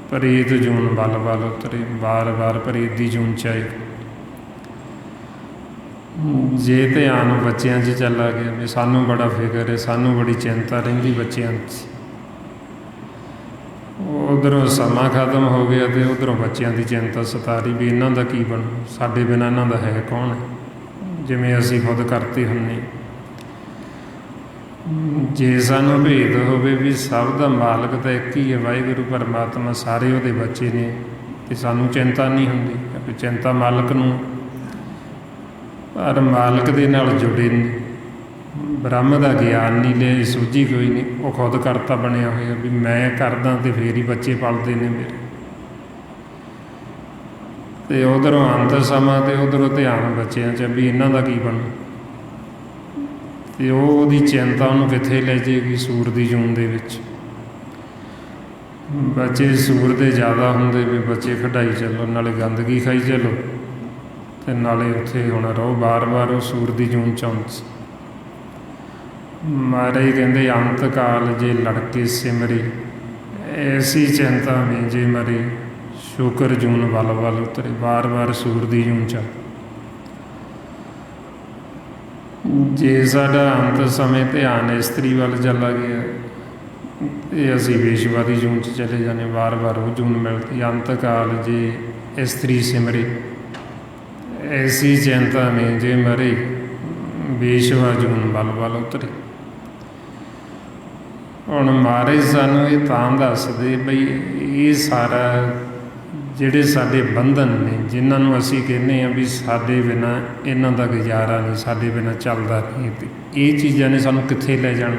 ਪ੍ਰੇਤ ਜੂਨ ਬਲ ਬਲ ਉਤਰੇ, ਵਾਰ-ਵਾਰ ਪ੍ਰੇਤ ਦੀ ਜੂਨ 'ਚ ਆਏ। ਜੇ ਧਿਆਨ ਬੱਚਿਆਂ 'ਚ ਚਲਾ ਗਿਆ ਵੀ ਸਾਨੂੰ ਬੜਾ ਫਿਕਰ ਹੈ, ਸਾਨੂੰ ਬੜੀ ਚਿੰਤਾ ਰਹਿੰਦੀ ਬੱਚਿਆਂ 'ਚ, ਉੱਧਰੋਂ ਸਮਾਂ ਖਤਮ ਹੋ ਗਿਆ ਅਤੇ ਉੱਧਰੋਂ ਬੱਚਿਆਂ ਦੀ ਚਿੰਤਾ ਸਤਾ ਰਹੀ ਵੀ ਇਹਨਾਂ ਦਾ ਕੀ ਬਣੂ, ਸਾਡੇ ਬਿਨਾਂ ਇਹਨਾਂ ਦਾ ਹੈ ਕੌਣ, ਜਿਵੇਂ ਅਸੀਂ ਖੁਦ ਕਰਤੇ ਹੁੰਦੇ। ਜੇ ਸਾਨੂੰ ਭੇਦ ਹੋਵੇ ਵੀ ਸਭ ਦਾ ਮਾਲਕ ਤਾਂ ਇੱਕ ਹੀ ਹੈ, ਵਾਹਿਗੁਰੂ ਪਰਮਾਤਮਾ, ਸਾਰੇ ਉਹਦੇ ਬੱਚੇ ਨੇ, ਅਤੇ ਸਾਨੂੰ ਚਿੰਤਾ ਨਹੀਂ ਹੁੰਦੀ, ਕਿਉਂਕਿ ਚਿੰਤਾ ਮਾਲਕ ਨੂੰ, ਪਰ ਮਾਲਕ ਦੇ ਨਾਲ ਜੁੜੇ ਨੇ, ਬ੍ਰਹਮ ਦਾ ਗਿਆਨ ਨਹੀਂ ਲਿਆ, ਸੂਝੀ ਕੋਈ ਨਹੀਂ, ਉਹ ਖੁਦ ਕਰਤਾ ਬਣਿਆ ਹੋਇਆ ਵੀ ਮੈਂ ਕਰਦਾ ਅਤੇ ਫੇਰ ਹੀ ਬੱਚੇ ਪਲਦੇ ਨੇ ਮੇਰੇ। ਅਤੇ ਉੱਧਰੋਂ ਅੰਤ ਸਮਾਂ ਅਤੇ ਉੱਧਰੋਂ ਧਿਆਨ ਬੱਚਿਆਂ 'ਚ ਵੀ ਇਹਨਾਂ ਦਾ ਕੀ ਬਣੂ, ਤੇ ਉਹਦੀ ਚਿੰਤਾ ਉਹਨੂੰ ਕਿੱਥੇ ਲੈ ਜਾਏਗੀ? ਸੂਰ ਦੀ ਜੂਨ ਦੇ ਵਿੱਚ ਬੱਚੇ ਸੂਰ ਦੇ ਜ਼ਿਆਦਾ ਹੁੰਦੇ ਵੀ ਬੱਚੇ ਖਿਡਾਈ ਚੱਲੋ, ਨਾਲੇ ਗੰਦਗੀ ਖਾਈ ਚੱਲੋ ਤੇ ਨਾਲੇ ਉੱਥੇ ਹੁਣ ਰਹੋ ਬਾਰ-ਬਾਰ ਉਹ ਸੂਰ ਦੀ ਜੂਨ ਚੌਂਚ। ਮਹਾਰਾਜ ਕਹਿੰਦੇ ਅੰਤ ਕਾਲ ਜੇ ਲੜਕੇ ਸਿਮਰੀ, ਐਸੀ ਚਿੰਤਾ में ਜੇ ਮਰੇ ਸ਼ੁਕਰ ਜੂਨ ਵੱਲ ਵੱਲ ਉਤਰੇ। ਬਾਰ-ਬਾਰ ਸੂਰ ਦੀ ਜੂਨ ਚ ਜੇ ਸਾਡਾ ਅੰਤ ਸਮੇਂ ਧਿਆਨ ਇਸਤਰੀ ਵੱਲ ਚਲਾ ਗਿਆ ਤੇ ਅਸੀਂ ਵੇਸ਼ਵਾ ਦੀ ਜੂਨ 'ਚ ਚਲੇ ਜਾਂਦੇ, ਵਾਰ-ਵਾਰ ਉਹ ਜੂਨ ਮਿਲਦੀ। ਅੰਤ ਕਾਲ ਜੇ ਇਸਤਰੀ ਸਿਮਰੇ ਐਸੀ ਚਿੰਤਾ में ਜੇ ਮਰੇ ਵੇਸ਼ਵਾ ਜੂਨ ਵੱਲ ਵੱਲ ਉਤਰੇ। ਹੁਣ ਮਹਾਰਾਜ ਸਾਨੂੰ ਇਹ ਤਾਂ ਦੱਸਦੇ ਬਈ ਇਹ ਸਾਰਾ ਜਿਹੜੇ ਸਾਡੇ ਬੰਧਨ ਨੇ, ਜਿਨ੍ਹਾਂ ਨੂੰ ਅਸੀਂ ਕਹਿੰਦੇ ਹਾਂ ਵੀ ਸਾਡੇ ਬਿਨਾਂ ਇਹਨਾਂ ਦਾ ਗੁਜ਼ਾਰਾ ਨਹੀਂ, ਸਾਡੇ ਬਿਨਾਂ ਚੱਲਦਾ ਨਹੀਂ, ਤੇ ਇਹ ਚੀਜ਼ਾਂ ਨੇ ਸਾਨੂੰ ਕਿੱਥੇ ਲੈ ਜਾਣਾ?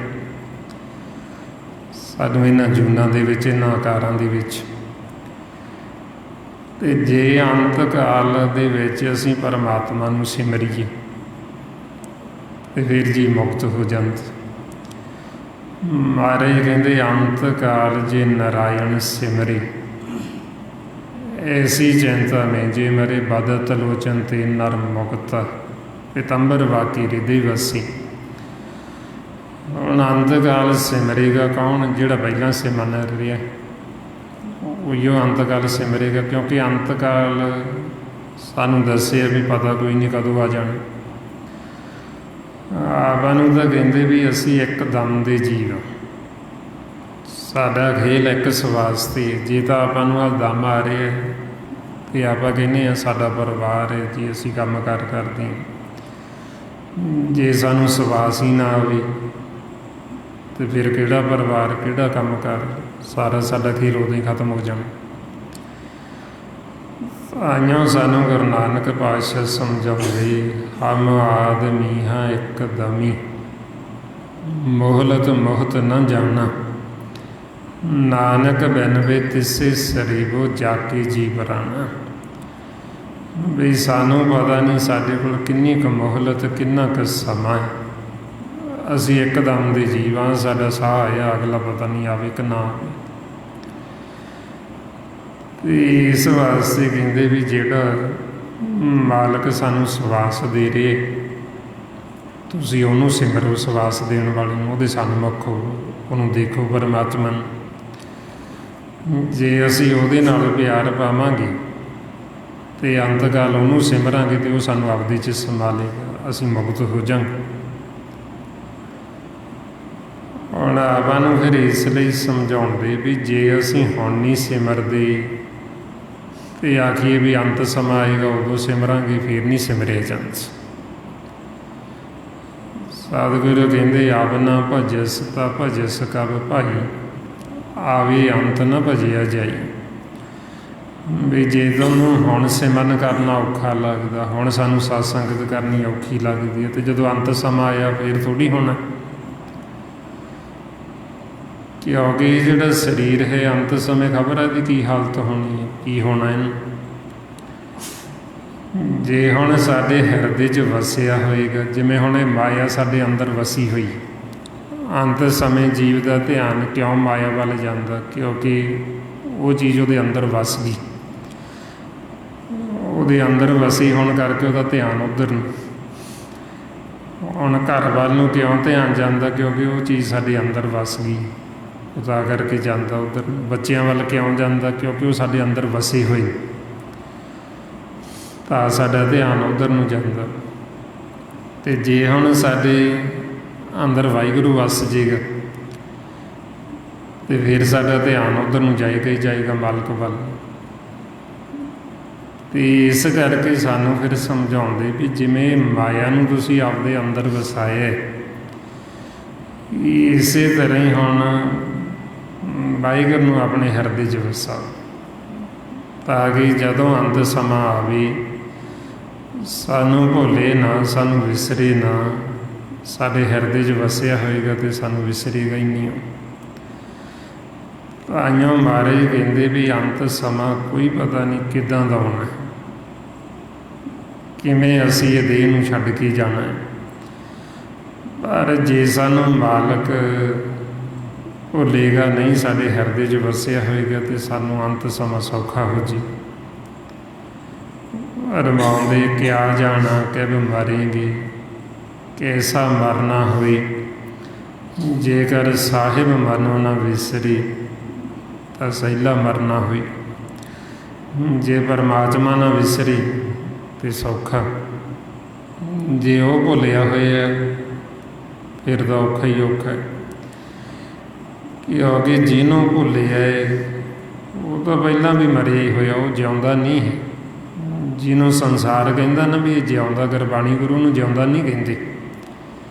ਸਾਨੂੰ ਇਹਨਾਂ ਜੂਨਾਂ ਦੇ ਵਿੱਚ, ਇਹਨਾਂ ਆਕਾਰਾਂ ਦੇ ਵਿੱਚ। ਤੇ ਜੇ ਅੰਤ ਕਾਲ ਦੇ ਵਿੱਚ ਅਸੀਂ ਪਰਮਾਤਮਾ ਨੂੰ ਸਿਮਰੀਏ ਤੇ ਫਿਰ ਜੀ ਮੁਕਤ ਹੋ ਜਾਂਦੇ। ਮਹਾਰਾਜ ਕਹਿੰਦੇ ਅੰਤ ਕਾਲ ਜੇ ਨਾਰਾਇਣ ਸਿਮਰੇ ਐਸੀ ਚਿੰਤਾ में ਜੇ ਮਰੇ ਬਦਤ ਲੋਚਨ ਤੇ ਨਰ ਮੁਕਤ ਪਿਤੰਬਰ ਵਾਕੀ ਹਿਰਦੇ ਵਸੀ। ਹੁਣ ਅੰਤ ਕਾਲ ਸਿਮਰੇਗਾ ਕੌਣ? ਜਿਹੜਾ ਪਹਿਲਾਂ ਸਿਮਰਨ ਰਿਹਾ ਉਹੀਓ ਅੰਤ ਕਾਲ ਸਿਮਰੇਗਾ, ਕਿਉਂਕਿ ਅੰਤ ਕਾਲ ਸਾਨੂੰ ਦੱਸਿਆ ਵੀ ਪਤਾ ਕੋਈ ਨਹੀਂ ਕਦੋਂ ਆ ਜਾਣਾ। ਆਪਾਂ ਨੂੰ ਤਾਂ ਕਹਿੰਦੇ ਵੀ ਅਸੀਂ ਇੱਕ ਦਮ ਦੇ ਜੀਵ, ਸਾਡਾ ਖੇਲ ਇੱਕ ਸਵਾਸ 'ਤੇ। ਜੇ ਤਾਂ ਆਪਾਂ ਨੂੰ ਆ ਦਮ ਆ ਰਿਹਾ ਤੇ ਆਪਾਂ ਕਹਿੰਦੇ ਹਾਂ ਸਾਡਾ ਪਰਿਵਾਰ ਹੈ ਜੀ, ਅਸੀਂ ਕੰਮ ਕਾਰ ਕਰਦੇ ਹਾਂ। ਜੇ ਸਾਨੂੰ ਸਵਾਸ ਹੀ ਨਾ ਆਵੇ ਤੇ ਫਿਰ ਕਿਹੜਾ ਪਰਿਵਾਰ, ਕਿਹੜਾ ਕੰਮ ਕਾਰ? ਸਾਰਾ ਸਾਡਾ ਖੇਲ ਉਦੋਂ ਹੀ ਖਤਮ ਹੋ ਜਾਣਾ। ਆਈਆਂ ਸਾਨੂੰ ਗੁਰੂ ਨਾਨਕ ਪਾਤਸ਼ਾਹ ਸਮਝਾਉਂਦੇ, ਹਮ ਆਦਮੀ ਹਾਂ ਇੱਕ ਦਮੀ, ਮੋਹਲਤ ਮੋਹਤ ਨਾ ਜਾਣਾ, ਨਾਨਕ ਬਿਨ ਵੇ ਤਿਸੇ ਸਰੀਬੋ ਜਾ ਕੇ ਜੀ ਬਰਾਣਾ। ਵੀ ਸਾਨੂੰ ਪਤਾ ਨਹੀਂ ਸਾਡੇ ਕੋਲ ਕਿੰਨੀ ਕੁ ਮੋਹਲਤ, ਕਿੰਨਾ ਕੁ ਸਮਾਂ ਹੈ। ਅਸੀਂ ਇੱਕਦਮ ਦੇ ਜੀਵ ਹਾਂ, ਸਾਡਾ ਸਾਹ ਆਇਆ, ਅਗਲਾ ਪਤਾ ਨਹੀਂ ਆਵੇ ਕਿ ਨਾ ਆਵੇ। ਤੇ ਇਸ ਵਾਸਤੇ ਕਹਿੰਦੇ ਵੀ ਜਿਹੜਾ ਮਾਲਕ ਸਾਨੂੰ ਸਵਾਸ ਦੇ ਰਹੇ, ਤੁਸੀਂ ਉਹਨੂੰ ਸਿਮਰੋ, ਸਵਾਸ ਦੇਣ ਵਾਲੇ ਨੂੰ, ਉਹਦੇ ਸਨਮੁਖ ਹੋ, ਉਹਨੂੰ ਦੇਖੋ ਪਰਮਾਤਮਾ ਨੂੰ। ਜੇ ਅਸੀਂ ਉਹਦੇ ਨਾਲ ਪਿਆਰ ਪਾਵਾਂਗੇ ਤੇ ਅੰਤ ਕਾਲ ਉਹਨੂੰ ਸਿਮਰਾਂਗੇ ਤੇ ਉਹ ਸਾਨੂੰ ਆਪਦੇ 'ਚ ਸੰਭਾਲੇਗਾ, ਅਸੀਂ ਮੁਕਤ ਹੋ ਜਾਵਾਂਗੇ। ਹੁਣ ਆਪਾਂ ਨੂੰ ਫਿਰ ਇਸ ਲਈ ਸਮਝਾਉਂਦੇ ਵੀ ਜੇ ਅਸੀਂ ਹੁਣ ਨਹੀਂ ਸਿਮਰਦੇ ਤੇ ਆਖੀਏ ਵੀ ਅੰਤ ਸਮਾਂ ਆਏਗਾ ਉਦੋਂ ਸਿਮਰਾਂਗੇ, ਫਿਰ ਨਹੀਂ ਸਿਮਰਿਆ ਜਾਂਦਾ। ਸਤਿਗੁਰੂ ਕਹਿੰਦੇ ਆਪ ਨਾ ਭਜਸ ਤਾਂ ਭਜਸ ਕਬ ਭਾਈ, ਆਵੇ ਅੰਤ ਨਾ ਭਜਿਆ ਜਾਈ। ਵੀ ਜੇ ਤੁਹਾਨੂੰ ਹੁਣ ਸਿਮਰਨ ਕਰਨਾ ਔਖਾ ਲੱਗਦਾ, ਹੁਣ ਸਾਨੂੰ ਸਤ ਸੰਗਤ ਕਰਨੀ ਔਖੀ ਲੱਗਦੀ ਹੈ, ਤੇ ਜਦੋਂ ਅੰਤ ਸਮਾਂ ਆਇਆ ਫਿਰ ਥੋੜ੍ਹੀ ਹੋਣਾ। ਕਿਉਂਕਿ ਜਿਹੜਾ ਸਰੀਰ ਹੈ ਅੰਤ ਸਮੇਂ ਖਬਰ ਹੈ ਇਹਦੀ ਕੀ ਹਾਲਤ ਹੋਣੀ ਹੈ, ਕੀ ਹੋਣਾ ਇਹਨੂੰ। ਜੇ ਹੁਣ ਸਾਡੇ ਹਿਰਦੇ 'ਚ ਵਸਿਆ ਹੋਏਗਾ, ਜਿਵੇਂ ਹੁਣ ਇਹ ਮਾਇਆ ਸਾਡੇ ਅੰਦਰ ਵਸੀ ਹੋਈ, ਅੰਤ ਸਮੇਂ ਜੀਵ ਦਾ ਧਿਆਨ ਕਿਉਂ ਮਾਇਆ ਵੱਲ ਜਾਂਦਾ? ਕਿਉਂਕਿ ਉਹ ਚੀਜ਼ ਉਹਦੇ ਅੰਦਰ ਵਸ ਗਈ, ਉਹਦੇ ਅੰਦਰ ਵਸੀ ਹੋਣ ਕਰਕੇ ਉਹਦਾ ਧਿਆਨ ਉੱਧਰ ਨੂੰ। ਹੁਣ ਘਰ ਵੱਲ ਨੂੰ ਕਿਉਂ ਧਿਆਨ ਜਾਂਦਾ? ਕਿਉਂਕਿ ਉਹ ਚੀਜ਼ ਸਾਡੇ ਅੰਦਰ ਵਸ ਗਈ, ਉਹ ਤਾਂ ਕਰਕੇ ਜਾਂਦਾ ਉੱਧਰ। ਬੱਚਿਆਂ ਵੱਲ ਕਿਉਂ ਜਾਂਦਾ? ਕਿਉਂਕਿ ਉਹ ਸਾਡੇ ਅੰਦਰ ਵਸੇ ਹੋਏ, ਤਾਂ ਸਾਡਾ ਧਿਆਨ ਉੱਧਰ ਨੂੰ ਜਾਂਦਾ। ਤੇ ਜੇ ਹੁਣ ਸਾਡੇ ਅੰਦਰ ਵਾਹਿਗੁਰੂ ਵਸ ਜੇਗਾ ਤੇ ਫਿਰ ਸਾਡਾ ਧਿਆਨ ਉੱਧਰ ਨੂੰ ਜਾਏਗਾ ਹੀ ਜਾਏਗਾ, ਮਾਲਕ ਵੱਲ। ਤੇ ਇਸ ਕਰਕੇ ਸਾਨੂੰ ਫਿਰ ਸਮਝਾਉਂਦੇ ਵੀ ਜਿਵੇਂ ਮਾਇਆ ਨੂੰ ਤੁਸੀਂ ਆਪਦੇ ਅੰਦਰ ਵਸਾਇਆ, ਇਸੇ ਤਰ੍ਹਾਂ ਹੀ ਹੁਣ ਵਾਹਿਗੁਰੂ ਨੂੰ ਆਪਣੇ ਹਿਰਦੇ 'ਚ ਵਸਾਓ, ਤਾਂ ਕਿ ਜਦੋਂ ਅੰਤ ਸਮਾਂ ਆਵੇ ਸਾਨੂੰ ਭੁੱਲੇ ਨਾ, ਸਾਨੂੰ ਵਿਸਰੇ ਨਾ। ਸਾਡੇ ਹਿਰਦੇ 'ਚ ਵਸਿਆ ਹੋਏਗਾ ਤੇ ਸਾਨੂੰ ਵਿਸਰੇਗਾ ਹੀ ਨਹੀਂ। ਆਈਆਂ ਮਹਾਰਾਜ ਕਹਿੰਦੇ ਵੀ ਅੰਤ ਸਮਾਂ ਕੋਈ ਪਤਾ ਨਹੀਂ ਕਿੱਦਾਂ ਦਾ ਆਉਣਾ, ਕਿਵੇਂ ਅਸੀਂ ਇਹ ਦੇਹ ਨੂੰ ਛੱਡ ਕੇ ਜਾਣਾ ਹੈ। ਪਰ ਜੇ ਸਾਨੂੰ ਮਾਲਕ ਭੁੱਲੇਗਾ ਨਹੀਂ, ਸਾਡੇ ਹਿਰਦੇ 'ਚ ਵਸਿਆ ਹੋਏਗਾ, ਤੇ ਸਾਨੂੰ ਅੰਤ ਸਮਾਂ ਸੌਖਾ ਹੋ ਜੀ। ਰਮਾਉਂਦੇ ਕਿਆ ਜਾਣਾ ਕਿ ਮਰੇਂਗੇ, ਕੈਸਾ ਮਰਨਾ ਹੋਏ, ਜੇਕਰ ਸਾਹਿਬ ਮਨੋ ਨਾ ਵਿਸਰੇ ਤਾਂ ਸਹਿਲਾ ਮਰਨਾ ਹੋਏ। ਜੇ ਪਰਮਾਤਮਾ ਨਾ ਵਿਸਰੇ ਤੇ ਸੌਖਾ, ਜੇ ਉਹ ਭੁੱਲਿਆ ਹੋਇਆ ਫਿਰ ਤਾਂ ਔਖਾ ਹੀ ਔਖਾ ਹੈ। ਕਿਉਂਕਿ ਜਿਹਨੂੰ ਭੁੱਲਿਆ ਉਹ ਤਾਂ ਪਹਿਲਾਂ ਵੀ ਮਰਿਆ ਹੀ ਹੋਇਆ, ਉਹ ਜਿਉਂਦਾ ਨਹੀਂ ਹੈ। ਜਿਹਨੂੰ ਸੰਸਾਰ ਕਹਿੰਦਾ ਨਾ ਵੀ ਇਹ ਜਿਉਂਦਾ, ਗੁਰਬਾਣੀ ਗੁਰੂ ਨੂੰ ਜਿਉਂਦਾ ਨਹੀਂ ਕਹਿੰਦੇ।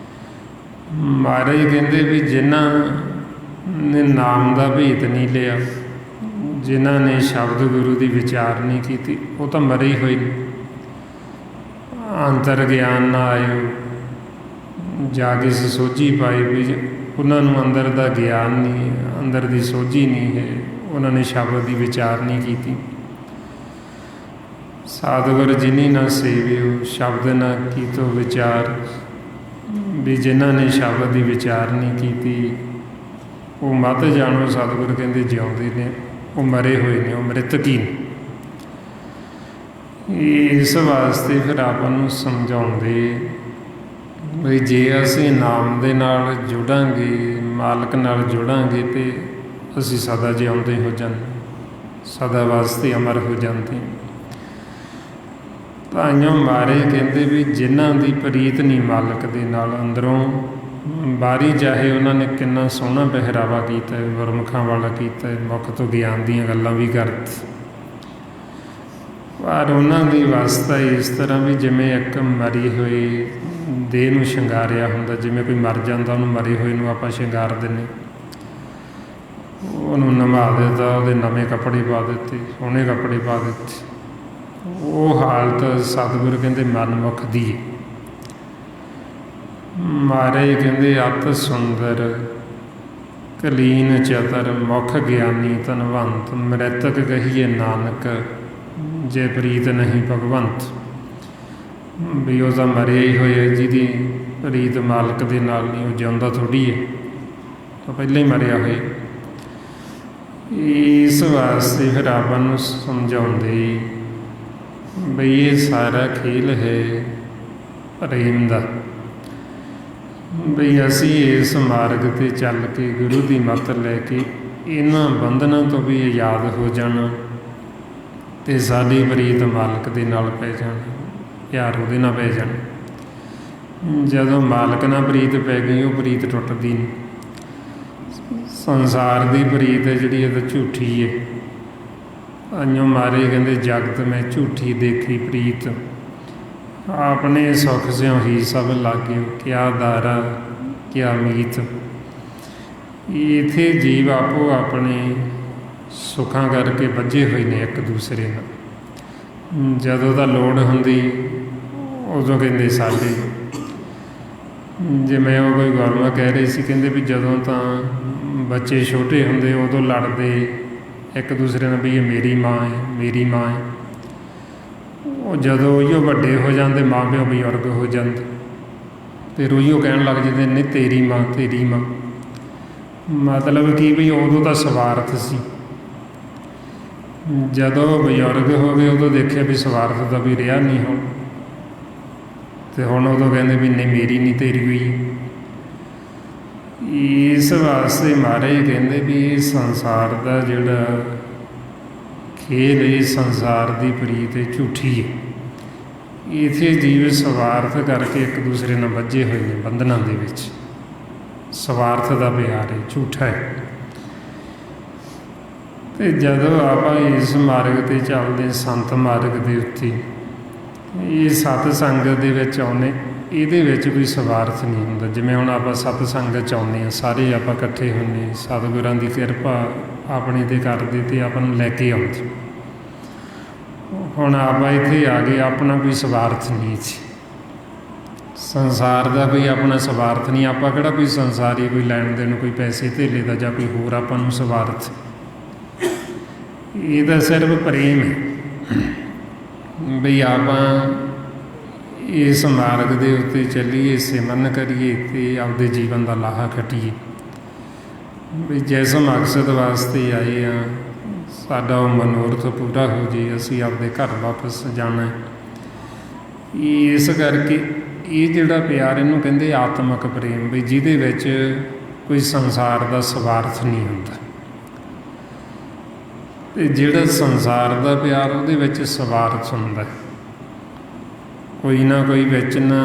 ਮਹਾਰਾਜ ਕਹਿੰਦੇ ਵੀ ਜਿਨ੍ਹਾਂ ਨੇ ਨਾਮ ਦਾ ਭੇਤ ਨਹੀਂ ਲਿਆ, ਜਿਨ੍ਹਾਂ ਨੇ ਸ਼ਬਦ ਗੁਰੂ ਦੀ ਵਿਚਾਰ ਨਹੀਂ ਕੀਤੀ, ਉਹ ਤਾਂ ਮਰੇ ਹੀ ਹੋਏ ਨੇ। ਅੰਤਰ ਗਿਆਨ ਨਾ ਆਇਓ, ਜਾ ਕੇ ਸੋਝੀ ਪਾਈ ਵੀ ਉਹਨਾਂ ਨੂੰ ਅੰਦਰ ਦਾ ਗਿਆਨ ਨਹੀਂ, ਅੰਦਰ ਦੀ ਸੋਝੀ ਨਹੀਂ ਹੈ, ਉਹਨਾਂ ਨੇ ਸ਼ਬਦ ਦੀ ਵਿਚਾਰ ਨਹੀਂ ਕੀਤੀ। ਸਾਧੁਗੁਰ ਜਿਨੀ ਨਾ ਸੇਵਿਓ, ਸ਼ਬਦ ਨਾ ਕੀਤੋ ਵਿਚਾਰ, ਵੀ ਜਿਨ੍ਹਾਂ ਨੇ ਸ਼ਬਦ ਦੀ ਵਿਚਾਰ ਨਹੀਂ ਕੀਤੀ ਉਹ ਮਤ ਜਾਣੋ, ਸਤਿਗੁਰ ਕਹਿੰਦੇ ਜਿਉਂਦੇ ਨੇ, ਉਹ ਮਰੇ ਹੋਏ ਨੇ, ਉਹ ਮ੍ਰਿਤਕੀ ਨੇ। ਇਸ ਵਾਸਤੇ ਫਿਰ ਆਪਾਂ ਨੂੰ ਸਮਝਾਉਂਦੇ ਵੀ ਜੇ ਅਸੀਂ ਨਾਮ ਦੇ ਨਾਲ ਜੁੜਾਂਗੇ, ਮਾਲਕ ਨਾਲ ਜੁੜਾਂਗੇ, ਤੇ ਅਸੀਂ ਸਦਾ ਜਿਉਂਦੇ ਹੋ ਜਾਂਦੇ, ਸਦਾ ਵਾਸਤੇ ਅਮਰ ਹੋ ਜਾਂਦੇ। ਤਾਈਓ ਮਾਰੇ ਕਹਿੰਦੇ ਵੀ ਜਿਨ੍ਹਾਂ ਦੀ ਪ੍ਰੀਤ ਨਹੀਂ ਮਾਲਕ ਦੇ ਨਾਲ, ਅੰਦਰੋਂ ਬਾਹਰੀ ਚਾਹੇ ਉਹਨਾਂ ਨੇ ਕਿੰਨਾ ਸੋਹਣਾ ਪਹਿਰਾਵਾ ਕੀਤਾ, ਗੁਰਮੁਖਾਂ ਵਾਲਾ ਕੀਤਾ, ਮੁੱਖ ਤੋਂ ਗਿਆਨ ਦੀਆਂ ਗੱਲਾਂ ਵੀ ਕਰਤ, ਪਰ ਉਹਨਾਂ ਦੀ ਅਵਸਥਾ ਇਸ ਤਰ੍ਹਾਂ ਵੀ ਜਿਵੇਂ ਇੱਕ ਮਰੀ ਹੋਈ ਦੇਹ ਨੂੰ ਸ਼ਿੰਗਾਰਿਆ ਹੁੰਦਾ। ਜਿਵੇਂ ਕੋਈ ਮਰ ਜਾਂਦਾ, ਉਹਨੂੰ ਮਰੇ ਹੋਏ ਨੂੰ ਆਪਾਂ ਸ਼ਿੰਗਾਰ ਦਿੰਦੇ, ਉਹਨੂੰ ਨਵਾ ਦਿੱਤਾ, ਉਹਦੇ ਨਵੇਂ ਕੱਪੜੇ ਪਾ ਦਿੱਤੇ, ਸੋਹਣੇ ਕੱਪੜੇ ਪਾ ਦਿੱਤੇ। ਉਹ ਹਾਲਤ ਸਤਿਗੁਰ ਕਹਿੰਦੇ ਮਨਮੁਖ ਦੀ ਹੈ। ਮਹਾਰਾਜ ਕਹਿੰਦੇ ਅਤ ਸੁੰਦਰ ਕਲੀਨ ਚਤਰ, ਮੁਖ ਗਿਆਨੀ ਧਨਵੰਤ, ਮ੍ਰਿਤਕ ਕਹੀਏ ਨਾਨਕ, ਜੇ ਪ੍ਰੀਤ ਨਹੀਂ ਭਗਵੰਤ। ਵੀ ਉਹ ਤਾਂ ਮਰਿਆ ਹੀ ਹੋਇਆ, ਜਿਹਦੀ ਪ੍ਰੀਤ ਮਾਲਕ ਦੇ ਨਾਲ ਨਹੀਂ, ਉਹ ਜਿਉਂਦਾ ਥੋੜ੍ਹੀ ਹੈ, ਉਹ ਪਹਿਲਾਂ ਹੀ ਮਰਿਆ ਹੋਇਆ। ਇਸ ਵਾਸਤੇ ਫਿਰ ਆਪਾਂ ਨੂੰ ਸਮਝਾਉਂਦੇ ਬਈ ਇਹ ਸਾਰਾ ਖੇਲ ਹੈ ਪ੍ਰੇਮ ਦਾ, ਬਈ ਅਸੀਂ ਇਸ ਮਾਰਗ 'ਤੇ ਚੱਲ ਕੇ ਗੁਰੂ ਦੀ ਮੱਤ ਲੈ ਕੇ ਇਹਨਾਂ ਬੰਧਨਾਂ ਤੋਂ ਵੀ ਆਜ਼ਾਦ ਹੋ ਜਾਣਾ, ਅਤੇ ਸਾਡੀ ਪ੍ਰੀਤ ਮਾਲਕ ਦੇ ਨਾਲ ਪੈ ਜਾਣਾ, ਪਿਆਰ ਉਹਦੇ ਨਾਲ ਪੈ ਜਾਣਾ। ਜਦੋਂ ਮਾਲਕ ਨਾਲ ਪ੍ਰੀਤ ਪੈ ਗਈ, ਉਹ ਪ੍ਰੀਤ ਟੁੱਟਦੀ ਨਹੀਂ। ਸੰਸਾਰ ਦੀ ਪ੍ਰੀਤ ਹੈ ਜਿਹੜੀ, ਇਹ ਤਾਂ ਝੂਠੀ ਹੈ। ਅੰਨਿਓ ਮਾਰੇ ਕਹਿੰਦੇ ਜਗਤ ਮੈਂ ਝੂਠੀ ਦੇਖੀ ਪ੍ਰੀਤ, ਆਪਣੇ ਸੁੱਖ ਸਿਉ ਹੀ ਸਭ ਲਾਗਿਓ, ਕਿਆ ਦਾਰਾ ਕਿਆ ਮੀਤ। ਇੱਥੇ ਜੀਵ ਆਪੋ ਆਪਣੇ ਸੁੱਖਾਂ ਕਰਕੇ ਬੱਝੇ ਹੋਏ ਨੇ ਇੱਕ ਦੂਸਰੇ ਨਾਲ। ਜਦੋਂ ਤਾਂ ਲੋੜ ਹੁੰਦੀ ਉਦੋਂ ਕਹਿੰਦੇ ਸਾਡੇ, ਜਿਵੇਂ ਉਹ ਕੋਈ ਗੁਰਮੁਖ ਕਹਿ ਰਹੇ ਸੀ, ਕਹਿੰਦੇ ਵੀ ਜਦੋਂ ਤਾਂ ਬੱਚੇ ਛੋਟੇ ਹੁੰਦੇ ਉਦੋਂ ਲੜਦੇ ਇੱਕ ਦੂਸਰੇ ਨਾਲ ਵੀ ਇਹ ਮੇਰੀ ਮਾਂ ਹੈ, ਮੇਰੀ ਮਾਂ ਹੈ। ਉਹ ਜਦੋਂ ਉਹੀਓ ਵੱਡੇ ਹੋ ਜਾਂਦੇ, ਮਾਂ ਪਿਓ ਬਜ਼ੁਰਗ ਹੋ ਜਾਂਦੇ, ਫਿਰ ਉਹੀਓ ਕਹਿਣ ਲੱਗ ਜਾਂਦੇ ਨੇ ਤੇਰੀ ਮਾਂ, ਤੇਰੀ ਮਾਂ। ਮਤਲਬ ਕੀ ਵੀ ਉਦੋਂ ਤਾਂ ਸਵਾਰਥ ਸੀ, ਜਦੋਂ ਬਜ਼ੁਰਗ ਹੋ ਗਏ ਉਦੋਂ ਦੇਖਿਆ ਵੀ ਸਵਾਰਥ ਦਾ ਵੀ ਰਿਹਾ ਨਹੀਂ ਹੁਣ, ਅਤੇ ਹੁਣ ਉਦੋਂ ਕਹਿੰਦੇ ਵੀ ਨਹੀਂ ਮੇਰੀ ਨਹੀਂ ਤੇਰੀ ਹੋਈ। ਇਸ ਵਾਸਤੇ ਮਹਾਰਾਜ ਕਹਿੰਦੇ ਵੀ ਇਹ ਸੰਸਾਰ ਦਾ ਜਿਹੜਾ ਖੇਲ, ਇਹ ਸੰਸਾਰ ਦੀ ਪ੍ਰੀਤ ਝੂਠੀ ਹੈ। ਇੱਥੇ ਜੀਵ ਸਵਾਰਥ ਕਰਕੇ ਇੱਕ ਦੂਸਰੇ ਨਾਲ ਬੱਝੇ ਹੋਏ ਨੇ ਬੰਧਨਾਂ ਦੇ ਵਿੱਚ। ਸਵਾਰਥ ਦਾ ਪਿਆਰ ਹੈ, ਝੂਠਾ ਹੈ। ਅਤੇ ਜਦੋਂ ਆਪਾਂ ਇਸ ਮਾਰਗ 'ਤੇ ਚੱਲਦੇ, ਸੰਤ ਮਾਰਗ ਦੇ ਉੱਤੇ, ਇਹ ਸਤ ਸੰਗਤ ਦੇ ਵਿੱਚ ਆਉਂਦੇ, ਇਹਦੇ ਵਿੱਚ ਕੋਈ ਸਵਾਰਥ ਨਹੀਂ ਹੁੰਦਾ। ਜਿਵੇਂ ਹੁਣ ਆਪਾਂ ਸਤ ਸੰਗਤ 'ਚ ਆਉਂਦੇ ਹਾਂ, ਸਾਰੇ ਆਪਾਂ ਇਕੱਠੇ ਹੁੰਦੇ, ਸਤਿਗੁਰਾਂ ਦੀ ਕਿਰਪਾ ਆਪਣੇ 'ਤੇ ਕਰਦੇ ਅਤੇ ਆਪਾਂ ਨੂੰ ਲੈ ਕੇ ਆਉਂਦੇ। ਹੁਣ ਆਪਾਂ ਇੱਥੇ ਆ ਗਏ, ਆਪਣਾ ਕੋਈ ਸਵਾਰਥ ਨਹੀਂ ਸੀ, ਸੰਸਾਰ ਦਾ ਕੋਈ ਆਪਣਾ ਸਵਾਰਥ ਨਹੀਂ। ਆਪਾਂ ਕਿਹੜਾ ਕੋਈ ਸੰਸਾਰੀ, ਕੋਈ ਲੈਣ ਦੇਣ, ਕੋਈ ਪੈਸੇ ਧੇਲੇ ਦਾ ਜਾਂ ਕੋਈ ਹੋਰ ਆਪਾਂ ਨੂੰ ਸਵਾਰਥ। ਇਹ ਤਾਂ ਸਿਰਫ ਪ੍ਰੇਮ ਹੈ, ਬਈ ਆਪਾਂ ਇਸ ਮਾਰਗ ਦੇ ਉੱਤੇ ਚੱਲੀਏ, ਸਿਮਰਨ ਕਰੀਏ ਅਤੇ ਆਪਦੇ ਜੀਵਨ ਦਾ ਲਾਹਾ ਕੱਟੀਏ। ਵੀ ਜਿਸ ਮਕਸਦ ਵਾਸਤੇ ਆਏ ਹਾਂ ਸਾਡਾ ਉਹ ਮਨੋਰਥ ਪੂਰਾ ਹੋ ਜੇ, ਅਸੀਂ ਆਪਦੇ ਘਰ ਵਾਪਸ ਜਾਣਾ। ਇਸ ਕਰਕੇ ਇਹ ਜਿਹੜਾ ਪਿਆਰ ਇਹਨੂੰ ਕਹਿੰਦੇ ਆਤਮਿਕ ਪ੍ਰੇਮ, ਵੀ ਜਿਹਦੇ ਵਿੱਚ ਕੋਈ ਸੰਸਾਰ ਦਾ ਸਵਾਰਥ ਨਹੀਂ ਹੁੰਦਾ। ਅਤੇ ਜਿਹੜਾ ਸੰਸਾਰ ਦਾ ਪਿਆਰ ਉਹਦੇ ਵਿੱਚ ਸਵਾਰਥ ਹੁੰਦਾ, ਕੋਈ ਨਾ ਕੋਈ ਵਿੱਚ ਨਾ,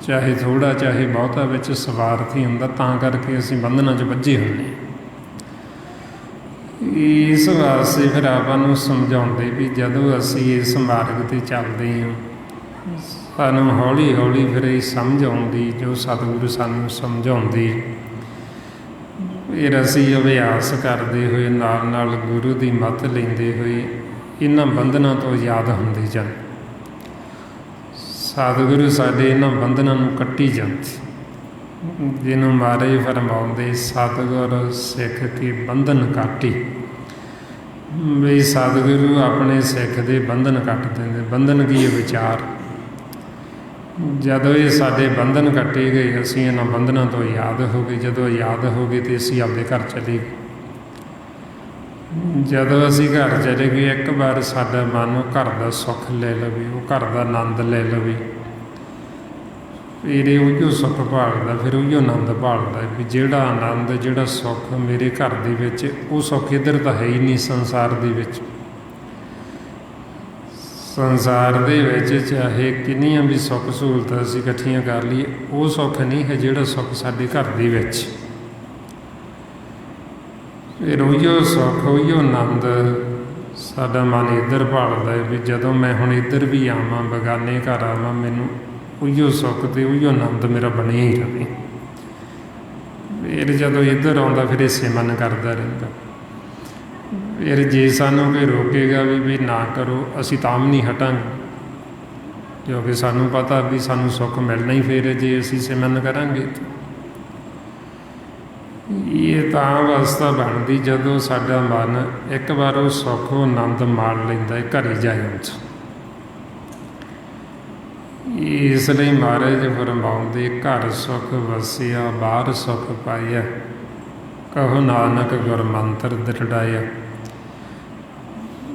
ਚਾਹੇ ਥੋੜ੍ਹਾ ਚਾਹੇ ਬਹੁਤਾ ਵਿੱਚ ਸਵਾਰਥ ਹੀ ਹੁੰਦਾ। ਤਾਂ ਕਰਕੇ ਅਸੀਂ ਬੰਧਨਾਂ 'ਚ ਵੱਝੇ ਹੁੰਦੇ ਹਾਂ। ਇਸ ਵਾਸਤੇ ਫਿਰ ਆਪਾਂ ਨੂੰ ਸਮਝਾਉਂਦੇ ਵੀ ਜਦੋਂ ਅਸੀਂ ਇਸ ਮਾਰਗ 'ਤੇ ਚੱਲਦੇ ਹਾਂ, ਸਾਨੂੰ ਹੌਲੀ ਹੌਲੀ ਫਿਰ ਇਹ ਸਮਝ ਆਉਂਦੀ, ਜੋ ਸਤਿਗੁਰੂ ਸਾਨੂੰ ਸਮਝਾਉਂਦੇ, ਫਿਰ ਅਸੀਂ ਅਭਿਆਸ ਕਰਦੇ ਹੋਏ ਨਾਲ ਨਾਲ ਗੁਰੂ ਦੀ ਮੱਤ ਲੈਂਦੇ ਹੋਏ ਇਹਨਾਂ ਬੰਧਨਾਂ ਤੋਂ ਆਜ਼ਾਦ ਹੁੰਦੇ ਜਾਂਦੇ। ਸਤਿਗੁਰੂ ਸਾਡੇ ਇਹਨਾਂ ਬੰਧਨਾਂ ਨੂੰ ਕੱਟੀ ਜਾਂਦੇ, ਜਿਹਨੂੰ ਮਹਾਰਾਜ ਫਰਮਾਉਂਦੇ ਸਤਿਗੁਰ ਸਿੱਖ ਕੀ ਬੰਧਨ ਕਾਟੀ। ਵੀ ਸਤਿਗੁਰੂ ਆਪਣੇ ਸਿੱਖ ਦੇ ਬੰਧਨ ਕੱਟ ਦਿੰਦੇ। ਬੰਧਨ ਕੀ ਹੈ? ਵਿਚਾਰ। ਜਦੋਂ ਇਹ ਸਾਡੇ ਬੰਧਨ ਕੱਟੇ ਗਏ, ਅਸੀਂ ਇਹਨਾਂ ਬੰਧਨਾਂ ਤੋਂ ਆਜ਼ਾਦ ਹੋ ਗਏ। ਜਦੋਂ ਆਜ਼ਾਦ ਹੋ ਗਏ ਅਤੇ ਅਸੀਂ ਆਪਦੇ ਘਰ ਚਲੇ ਗਏ। ਜਦੋਂ ਅਸੀਂ ਘਰ ਚਲੇ ਗਏ, ਇੱਕ ਵਾਰ ਸਾਡਾ ਮਨ ਉਹ ਘਰ ਦਾ ਸੁੱਖ ਲੈ ਲਵੇ, ਉਹ ਘਰ ਦਾ ਆਨੰਦ ਲੈ ਲਵੇ, ਫਿਰ ਇਹ ਉਹੀਓ ਸੁੱਖ ਭਾਲਦਾ, ਫਿਰ ਉਹੀਓ ਆਨੰਦ ਭਾਲਦਾ ਵੀ ਜਿਹੜਾ ਆਨੰਦ, ਜਿਹੜਾ ਸੁੱਖ ਮੇਰੇ ਘਰ ਦੇ ਵਿੱਚ, ਉਹ ਸੁੱਖ ਇੱਧਰ ਤਾਂ ਹੈ ਹੀ ਨਹੀਂ ਸੰਸਾਰ ਦੇ ਵਿੱਚ। ਸੰਸਾਰ ਦੇ ਵਿੱਚ ਚਾਹੇ ਕਿੰਨੀਆਂ ਵੀ ਸੁੱਖ ਸਹੂਲਤਾਂ ਅਸੀਂ ਇਕੱਠੀਆਂ ਕਰ ਲਈਏ, ਉਹ ਸੁੱਖ ਨਹੀਂ ਹੈ ਜਿਹੜਾ ਸੁੱਖ ਸਾਡੇ ਘਰ ਦੇ ਵਿੱਚ। ਫਿਰ ਉਹੀਓ ਸੁੱਖ, ਉਹੀਓ ਆਨੰਦ ਸਾਡਾ ਮਨ ਇੱਧਰ ਭਾਲਦਾ ਹੈ ਵੀ ਜਦੋਂ ਮੈਂ ਹੁਣ ਇੱਧਰ ਵੀ ਆਵਾਂ, ਬੇਗਾਨੇ ਘਰ ਆਵਾਂ, ਮੈਨੂੰ ਉਹੀਓ ਸੁੱਖ ਅਤੇ ਉਹੀਓ ਆਨੰਦ ਮੇਰਾ ਬਣਿਆ ਹੀ ਰਹੇ। ਫਿਰ ਜਦੋਂ ਇੱਧਰ ਆਉਂਦਾ, ਫਿਰ ਇਸੇ ਮਨ ਕਰਦਾ ਰਹਿੰਦਾ। ਫਿਰ ਜੇ ਸਾਨੂੰ ਕੋਈ ਰੋਕੇਗਾ ਵੀ ਨਾ ਕਰੋ, ਅਸੀਂ ਤਾਂ ਵੀ ਨਹੀਂ ਹਟਾਂਗੇ, ਕਿਉਂਕਿ ਸਾਨੂੰ ਪਤਾ ਵੀ ਸਾਨੂੰ ਸੁੱਖ ਮਿਲਣਾ ਹੀ ਫਿਰ ਜੇ ਅਸੀਂ ਸਿਮਰਨ ਕਰਾਂਗੇ। ਇਹ ਤਾਂ ਅਵਸਥਾ ਬਣਦੀ ਜਦੋਂ ਸਾਡਾ ਮਨ ਇੱਕ ਵਾਰ ਉਹ ਸੁੱਖ, ਉਹ ਆਨੰਦ ਮਾਣ ਲੈਂਦਾ ਹੈ ਘਰੇ ਜਾਣ 'ਚ। ਇਸ ਲਈ ਮਹਾਰਾਜ ਫਰਮਾਉਂਦੇ ਘਰ ਸੁੱਖ ਵਸਿਆ, ਬਾਹਰ ਸੁੱਖ ਪਾਇਆ, ਕਹੋ ਨਾਨਕ ਗੁਰ ਮੰਤਰ ਦ੍ਰਿੜਾਇਆ।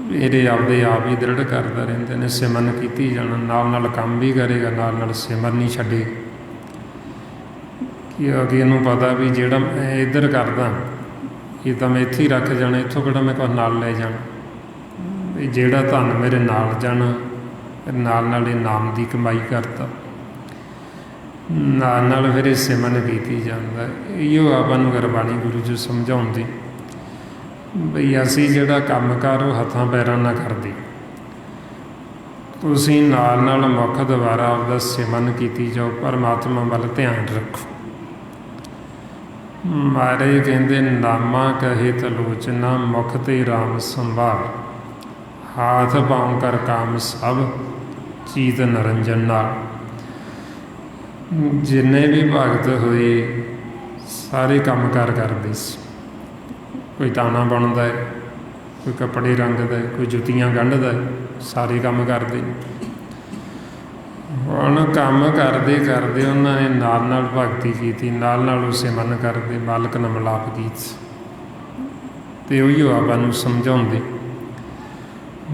ਇਹਦੇ ਆਪਦੇ ਆਪ ਹੀ ਦ੍ਰਿੜ ਕਰਦਾ ਰਹਿੰਦੇ ਨੇ। ਸਿਮਰਨ ਕੀਤੀ ਜਾਣਾ, ਨਾਲ ਨਾਲ ਕੰਮ ਵੀ ਕਰੇਗਾ, ਨਾਲ ਨਾਲ ਸਿਮਰਨ ਨਹੀਂ ਛੱਡੇ। ਕਿਉਂਕਿ ਇਹਨੂੰ ਪਤਾ ਵੀ ਜਿਹੜਾ ਮੈਂ ਇੱਧਰ ਕਰਦਾ, ਇਹ ਤਾਂ ਮੈਂ ਇੱਥੇ ਹੀ ਰੱਖ ਜਾਣਾ, ਇੱਥੋਂ ਕਿਹੜਾ ਮੈਂ ਕੁਛ ਨਾਲ ਲੈ ਜਾਣਾ। ਵੀ ਜਿਹੜਾ ਧਨ ਮੇਰੇ ਨਾਲ ਜਾਣਾ, ਨਾਲ ਨਾਲ ਇਹ ਨਾਮ ਦੀ ਕਮਾਈ ਕਰਦਾ, ਨਾਲ ਨਾਲ ਫਿਰ ਇਹ ਸਿਮਰਨ ਕੀਤੀ ਜਾਂਦਾ। ਇਹੋ ਆਪਾਂ ਨੂੰ ਗੁਰਬਾਣੀ ਗੁਰੂ ਜੀ ਸਮਝਾਉਂਦੇ ਬਈ ਅਸੀਂ ਜਿਹੜਾ ਕੰਮ ਕਾਰ ਉਹ ਹੱਥਾਂ ਪੈਰਾਂ ਨਾਲ ਕਰਦੇ। ਤੁਸੀਂ ਨਾਲ ਨਾਲ ਮੁੱਖ ਦੁਆਰਾ ਆਪਦਾ ਸਿਮਰਨ ਕੀਤੀ ਜਾਓ, ਪਰਮਾਤਮਾ ਵੱਲ ਧਿਆਨ ਰੱਖੋ। ਮਹਾਰਾਜ ਕਹਿੰਦੇ ਨਾਮਾ ਕਹੇ ਤਲੋਚਨਾ, ਮੁਖ ਤੇ ਰਾਮ ਸੰਭਾਲ, ਹਾਥ ਪਾਉ ਕਰ ਕਾਮ ਸਭ, ਚੀਤ ਨਰੰਜਨ ਨਾਲ। ਜਿੰਨੇ ਵੀ ਭਗਤ ਹੋਏ ਸਾਰੇ ਕੰਮ ਕਾਰ ਕਰਦੇ ਸੀ। ਕੋਈ ਤਾਣਾ ਬੁਣਦਾ ਹੈ, ਕੋਈ ਕੱਪੜੇ ਰੰਗਦਾ ਹੈ, ਕੋਈ ਜੁੱਤੀਆਂ ਗੰਢਦਾ ਹੈ, ਸਾਰੇ ਕੰਮ ਕਰਦੇ। ਹੁਣ ਕੰਮ ਕਰਦੇ ਕਰਦੇ ਉਹਨਾਂ ਨੇ ਨਾਲ ਨਾਲ ਭਗਤੀ ਕੀਤੀ, ਨਾਲ ਨਾਲ ਉਹ ਸਿਮਰਨ ਕਰਦੇ, ਮਾਲਕ ਨਾਲ ਮਿਲਾਪ ਕੀਤੀ। ਅਤੇ ਉਹੀਓ ਆਪਾਂ ਨੂੰ ਸਮਝਾਉਂਦੇ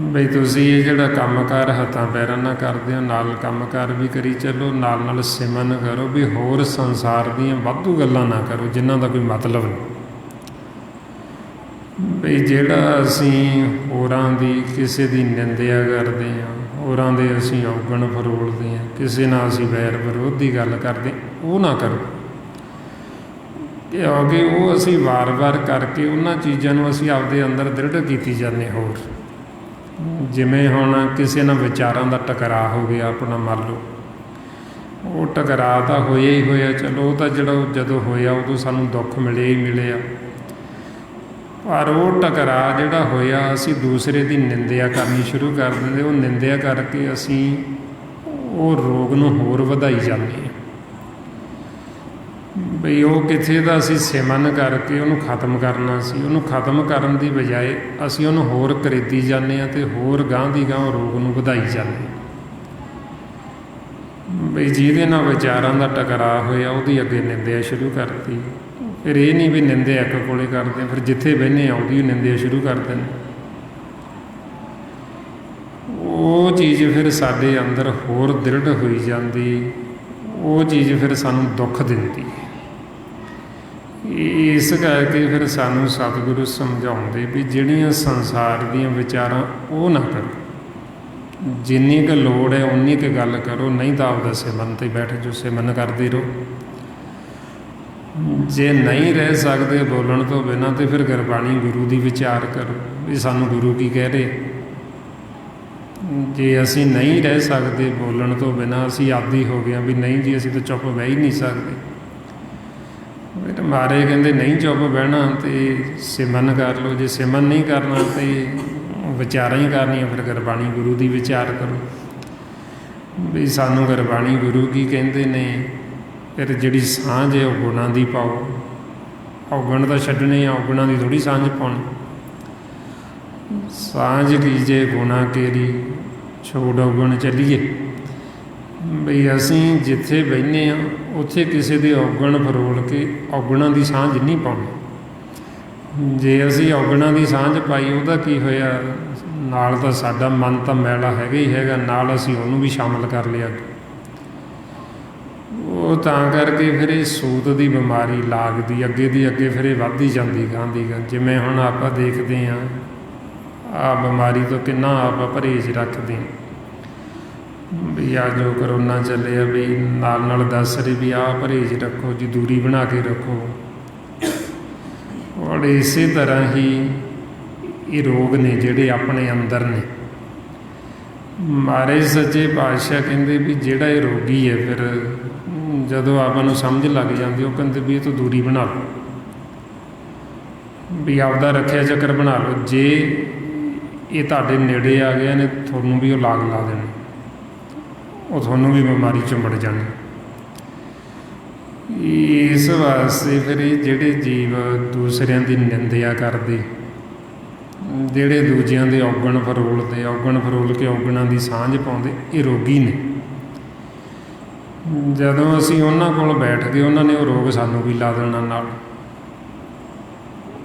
ਬਈ ਤੁਸੀਂ ਇਹ ਜਿਹੜਾ ਕੰਮ ਕਾਰ ਹੱਥਾਂ ਪੈਰਾਂ ਨਾਲ ਕਰਦੇ ਹੋ, ਨਾਲ ਕੰਮ ਕਾਰ ਵੀ ਕਰੀ ਚੱਲੋ, ਨਾਲ ਨਾਲ ਸਿਮਰਨ ਕਰੋ। ਵੀ ਹੋਰ ਸੰਸਾਰ ਦੀਆਂ ਵਾਧੂ ਗੱਲਾਂ ਨਾ ਕਰੋ ਜਿਨ੍ਹਾਂ ਦਾ ਕੋਈ ਮਤਲਬ ਨਹੀਂ। ਬਈ ਜਿਹੜਾ ਅਸੀਂ ਹੋਰਾਂ ਦੀ, ਕਿਸੇ ਦੀ ਨਿੰਦਿਆ ਕਰਦੇ ਹਾਂ, ਹੋਰਾਂ ਦੇ ਅਸੀਂ ਔਗਣ ਫਰੋਲਦੇ ਹਾਂ, ਕਿਸੇ ਨਾਲ ਅਸੀਂ ਵੈਰ ਵਿਰੋਧ ਦੀ ਗੱਲ ਕਰਦੇ, ਉਹ ਨਾ ਕਰੋ। ਕਿਉਂਕਿ ਉਹ ਅਸੀਂ ਵਾਰ-ਵਾਰ ਕਰਕੇ ਉਹਨਾਂ ਚੀਜ਼ਾਂ ਨੂੰ ਅਸੀਂ ਆਪਦੇ ਅੰਦਰ ਦ੍ਰਿੜ ਕੀਤੀ ਜਾਂਦੇ। ਹੋਰ ਜਿਵੇਂ ਹੁਣ ਕਿਸੇ ਨਾਲ ਵਿਚਾਰਾਂ ਦਾ ਟਕਰਾਅ ਹੋ ਗਿਆ ਆਪਣਾ, ਮੰਨ ਲਓ ਉਹ ਟਕਰਾਅ ਤਾਂ ਹੋਇਆ ਹੀ ਹੋਇਆ, ਚਲੋ ਉਹ ਤਾਂ ਜਿਹੜਾ ਜਦੋਂ ਹੋਇਆ ਉਦੋਂ ਸਾਨੂੰ ਦੁੱਖ ਮਿਲਿਆ ਹੀ ਮਿਲਿਆ। ਪਰ ਉਹ ਟਕਰਾਅ ਜਿਹੜਾ ਹੋਇਆ, ਅਸੀਂ ਦੂਸਰੇ ਦੀ ਨਿੰਦਿਆ ਕਰਨੀ ਸ਼ੁਰੂ ਕਰ ਦਿੰਦੇ। ਉਹ ਨਿੰਦਿਆ ਕਰਕੇ ਅਸੀਂ ਉਹ ਰੋਗ ਨੂੰ ਹੋਰ ਵਧਾਈ ਜਾਂਦੇ ਹਾਂ। ਬਈ ਉਹ ਕਿੱਥੇ ਦਾ ਅਸੀਂ ਸਿਮਰਨ ਕਰਕੇ ਉਹਨੂੰ ਖਤਮ ਕਰਨਾ ਸੀ, ਉਹਨੂੰ ਖਤਮ ਕਰਨ ਦੀ ਬਜਾਏ ਅਸੀਂ ਉਹਨੂੰ ਹੋਰ ਕਰੀਦੀ ਜਾਂਦੇ ਹਾਂ ਅਤੇ ਹੋਰ ਗਾਂਹ ਦੀ ਗਾਂਹ ਰੋਗ ਨੂੰ ਵਧਾਈ ਜਾਂਦੇ ਹਾਂ। ਬਈ ਜਿਹਦੇ ਨਾਲ ਵਿਚਾਰਾਂ ਦਾ ਟਕਰਾਅ ਹੋਇਆ ਉਹਦੀ ਅੱਗੇ ਨਿੰਦਿਆ ਸ਼ੁਰੂ ਕਰਤੀ। ਫਿਰ ਇਹ ਨਹੀਂ ਵੀ ਨਿੰਦਿਆ ਇੱਕ ਕੋਲੇ ਕਰਦੇ, ਫਿਰ ਜਿੱਥੇ ਬਹਿੰਦੇ ਆ ਉਹਦੀ ਨਿੰਦਿਆ ਸ਼ੁਰੂ ਕਰਦੇ ਨੇ। ਉਹ ਚੀਜ਼ ਫਿਰ ਸਾਡੇ ਅੰਦਰ ਹੋਰ ਦ੍ਰਿੜ ਹੋਈ ਜਾਂਦੀ, ਉਹ ਚੀਜ਼ ਫਿਰ ਸਾਨੂੰ ਦੁੱਖ ਦਿੰਦੀ। ਇਸ ਕਰਕੇ ਫਿਰ ਸਾਨੂੰ ਸਤਿਗੁਰੂ ਸਮਝਾਉਂਦੇ ਵੀ ਜਿਹੜੀਆਂ ਸੰਸਾਰ ਦੀਆਂ ਵਿਚਾਰਾਂ ਉਹ ਨਾ ਕਰੋ, ਜਿੰਨੀ ਕੁ ਲੋੜ ਹੈ ਉਨੀ ਕੁ ਗੱਲ ਕਰੋ, ਨਹੀਂ ਤਾਂ ਆਪਦਾ ਸਿਮਰਨ 'ਤੇ ਬੈਠ ਜੋ ਸਿਮਰਨ ਕਰਦੇ ਰਹੋ। ਜੇ ਨਹੀਂ ਰਹਿ ਸਕਦੇ ਬੋਲਣ ਤੋਂ ਬਿਨਾਂ ਤਾਂ ਫਿਰ ਗੁਰਬਾਣੀ ਗੁਰੂ ਦੀ ਵਿਚਾਰ ਕਰੋ ਵੀ ਸਾਨੂੰ ਗੁਰੂ ਕੀ ਕਹਿ ਰਹੇ। ਜੇ ਅਸੀਂ ਨਹੀਂ ਰਹਿ ਸਕਦੇ ਬੋਲਣ ਤੋਂ ਬਿਨਾਂ, ਅਸੀਂ ਆਦੀ ਹੋ ਗਏ ਵੀ ਨਹੀਂ ਜੀ ਅਸੀਂ ਤਾਂ ਚੁੱਪ ਬਹਿ ਹੀ ਨਹੀਂ ਸਕਦੇ, ਫਿਰ ਮਾਰੇ ਕਹਿੰਦੇ ਨਹੀਂ ਚੁੱਪ ਬਹਿਣਾ ਤੇ ਸਿਮਰਨ ਕਰ ਲਓ। ਜੇ ਸਿਮਰਨ ਨਹੀਂ ਕਰਨਾ ਤੇ ਵਿਚਾਰਾਂ ਹੀ ਕਰਨੀਆਂ, ਫਿਰ ਗੁਰਬਾਣੀ ਗੁਰੂ ਦੀ ਵਿਚਾਰ ਕਰੋ ਵੀ ਸਾਨੂੰ ਗੁਰਬਾਣੀ ਗੁਰੂ ਕੀ ਕਹਿੰਦੇ ਨੇ। ਫਿਰ ਜਿਹੜੀ ਸਾਂਝ ਹੈ ਉਹ ਗੁਣਾਂ ਦੀ ਪਾਓ, ਔਗਣ ਤਾਂ ਛੱਡਣੇ, ਔਗਣਾਂ ਦੀ ਥੋੜ੍ਹੀ ਸਾਂਝ ਪਾਉਣੀ। ਸਾਂਝ ਕੀਜੇ ਗੁਣਾ ਕੇਰੀ ਛੋੜ ਔਗਣ ਚੱਲੀਏ। ਬਈ ਅਸੀਂ ਜਿੱਥੇ ਬਹਿੰਦੇ ਹਾਂ ਉੱਥੇ ਕਿਸੇ ਦੇ ਔਗਣ ਫਰੋਲ ਕੇ ਔਗਣਾਂ ਦੀ ਸਾਂਝ ਨਹੀਂ ਪਾਉਣੀ। ਜੇ ਅਸੀਂ ਔਗਣਾਂ ਦੀ ਸਾਂਝ ਪਾਈ ਉਹਦਾ ਕੀ ਹੋਇਆ, ਨਾਲ ਤਾਂ ਸਾਡਾ ਮਨ ਤਾਂ ਮੈਲਾ ਹੈਗਾ ਹੀ ਹੈਗਾ, ਨਾਲ ਅਸੀਂ ਉਹਨੂੰ ਵੀ ਸ਼ਾਮਲ ਕਰ ਲਿਆ। ਉਹ ਤਾਂ ਕਰਕੇ ਫਿਰ ਇਹ ਸੂਤ ਦੀ ਬਿਮਾਰੀ ਲੱਗਦੀ ਅੱਗੇ ਦੀ ਅੱਗੇ, ਫਿਰ ਇਹ ਵੱਧਦੀ ਜਾਂਦੀ ਗਾਂਦੀ ਗਾ। ਜਿਵੇਂ ਹੁਣ ਆਪਾਂ ਦੇਖਦੇ ਹਾਂ ਆਹ ਬਿਮਾਰੀ ਤੋਂ ਕਿੰਨਾ ਆਪਾਂ ਪਰਹੇਜ਼ ਰੱਖਦੇ ਹਾਂ ਵੀ ਆਹ ਜੋ ਕਰੋਨਾ ਚੱਲਿਆ ਵੀ ਨਾਲ ਨਾਲ ਦੱਸ ਰਹੀ ਵੀ ਆਹ ਪਰਹੇਜ਼ ਰੱਖੋ ਜੀ, ਦੂਰੀ ਬਣਾ ਕੇ ਰੱਖੋ। ਔਰ ਇਸੇ ਤਰ੍ਹਾਂ ਹੀ ਇਹ ਰੋਗ ਨੇ ਜਿਹੜੇ ਆਪਣੇ ਅੰਦਰ ਨੇ। ਮਹਾਰਾਜ ਸੱਚੇ ਪਾਤਸ਼ਾਹ ਕਹਿੰਦੇ ਵੀ ਜਿਹੜਾ ਇਹ ਰੋਗੀ ਹੈ ਫਿਰ ਜਦੋਂ ਆਪਾਂ ਨੂੰ ਸਮਝ ਲੱਗ ਜਾਂਦੀ, ਉਹ ਕਹਿੰਦੇ ਵੀ ਇਹ ਤੋਂ ਦੂਰੀ ਬਣਾ ਲਓ, ਵੀ ਆਪਦਾ ਰੱਖਿਆ ਚੱਕਰ ਬਣਾ ਲਓ। ਜੇ ਇਹ ਤੁਹਾਡੇ ਨੇੜੇ ਆ ਗਿਆ ਨੇ ਤੁਹਾਨੂੰ ਵੀ ਉਹ ਲਾਗ ਲਾ ਦੇਣੀ, ਉਹ ਤੁਹਾਨੂੰ ਵੀ ਬਿਮਾਰੀ ਚੁੰਬੜ ਜਾਣੀ। ਇਸ ਵਾਸਤੇ ਫਿਰ ਇਹ ਜਿਹੜੇ ਜੀਵ ਦੂਸਰਿਆਂ ਦੀ ਨਿੰਦਿਆ ਕਰਦੇ, ਜਿਹੜੇ ਦੂਜਿਆਂ ਦੇ ਔਗਣ ਫਰੋਲਦੇ, ਔਗਣ ਫਰੋਲ ਕੇ ਔਗਣਾਂ ਦੀ ਸਾਂਝ ਪਾਉਂਦੇ, ਇਹ ਰੋਗੀ ਨੇ। ਜਦੋਂ ਅਸੀਂ ਉਹਨਾਂ ਕੋਲ ਬੈਠ ਗਏ ਉਹਨਾਂ ਨੇ ਉਹ ਰੋਗ ਸਾਨੂੰ ਵੀ ਲਾ ਦੇਣਾ ਨਾਲ।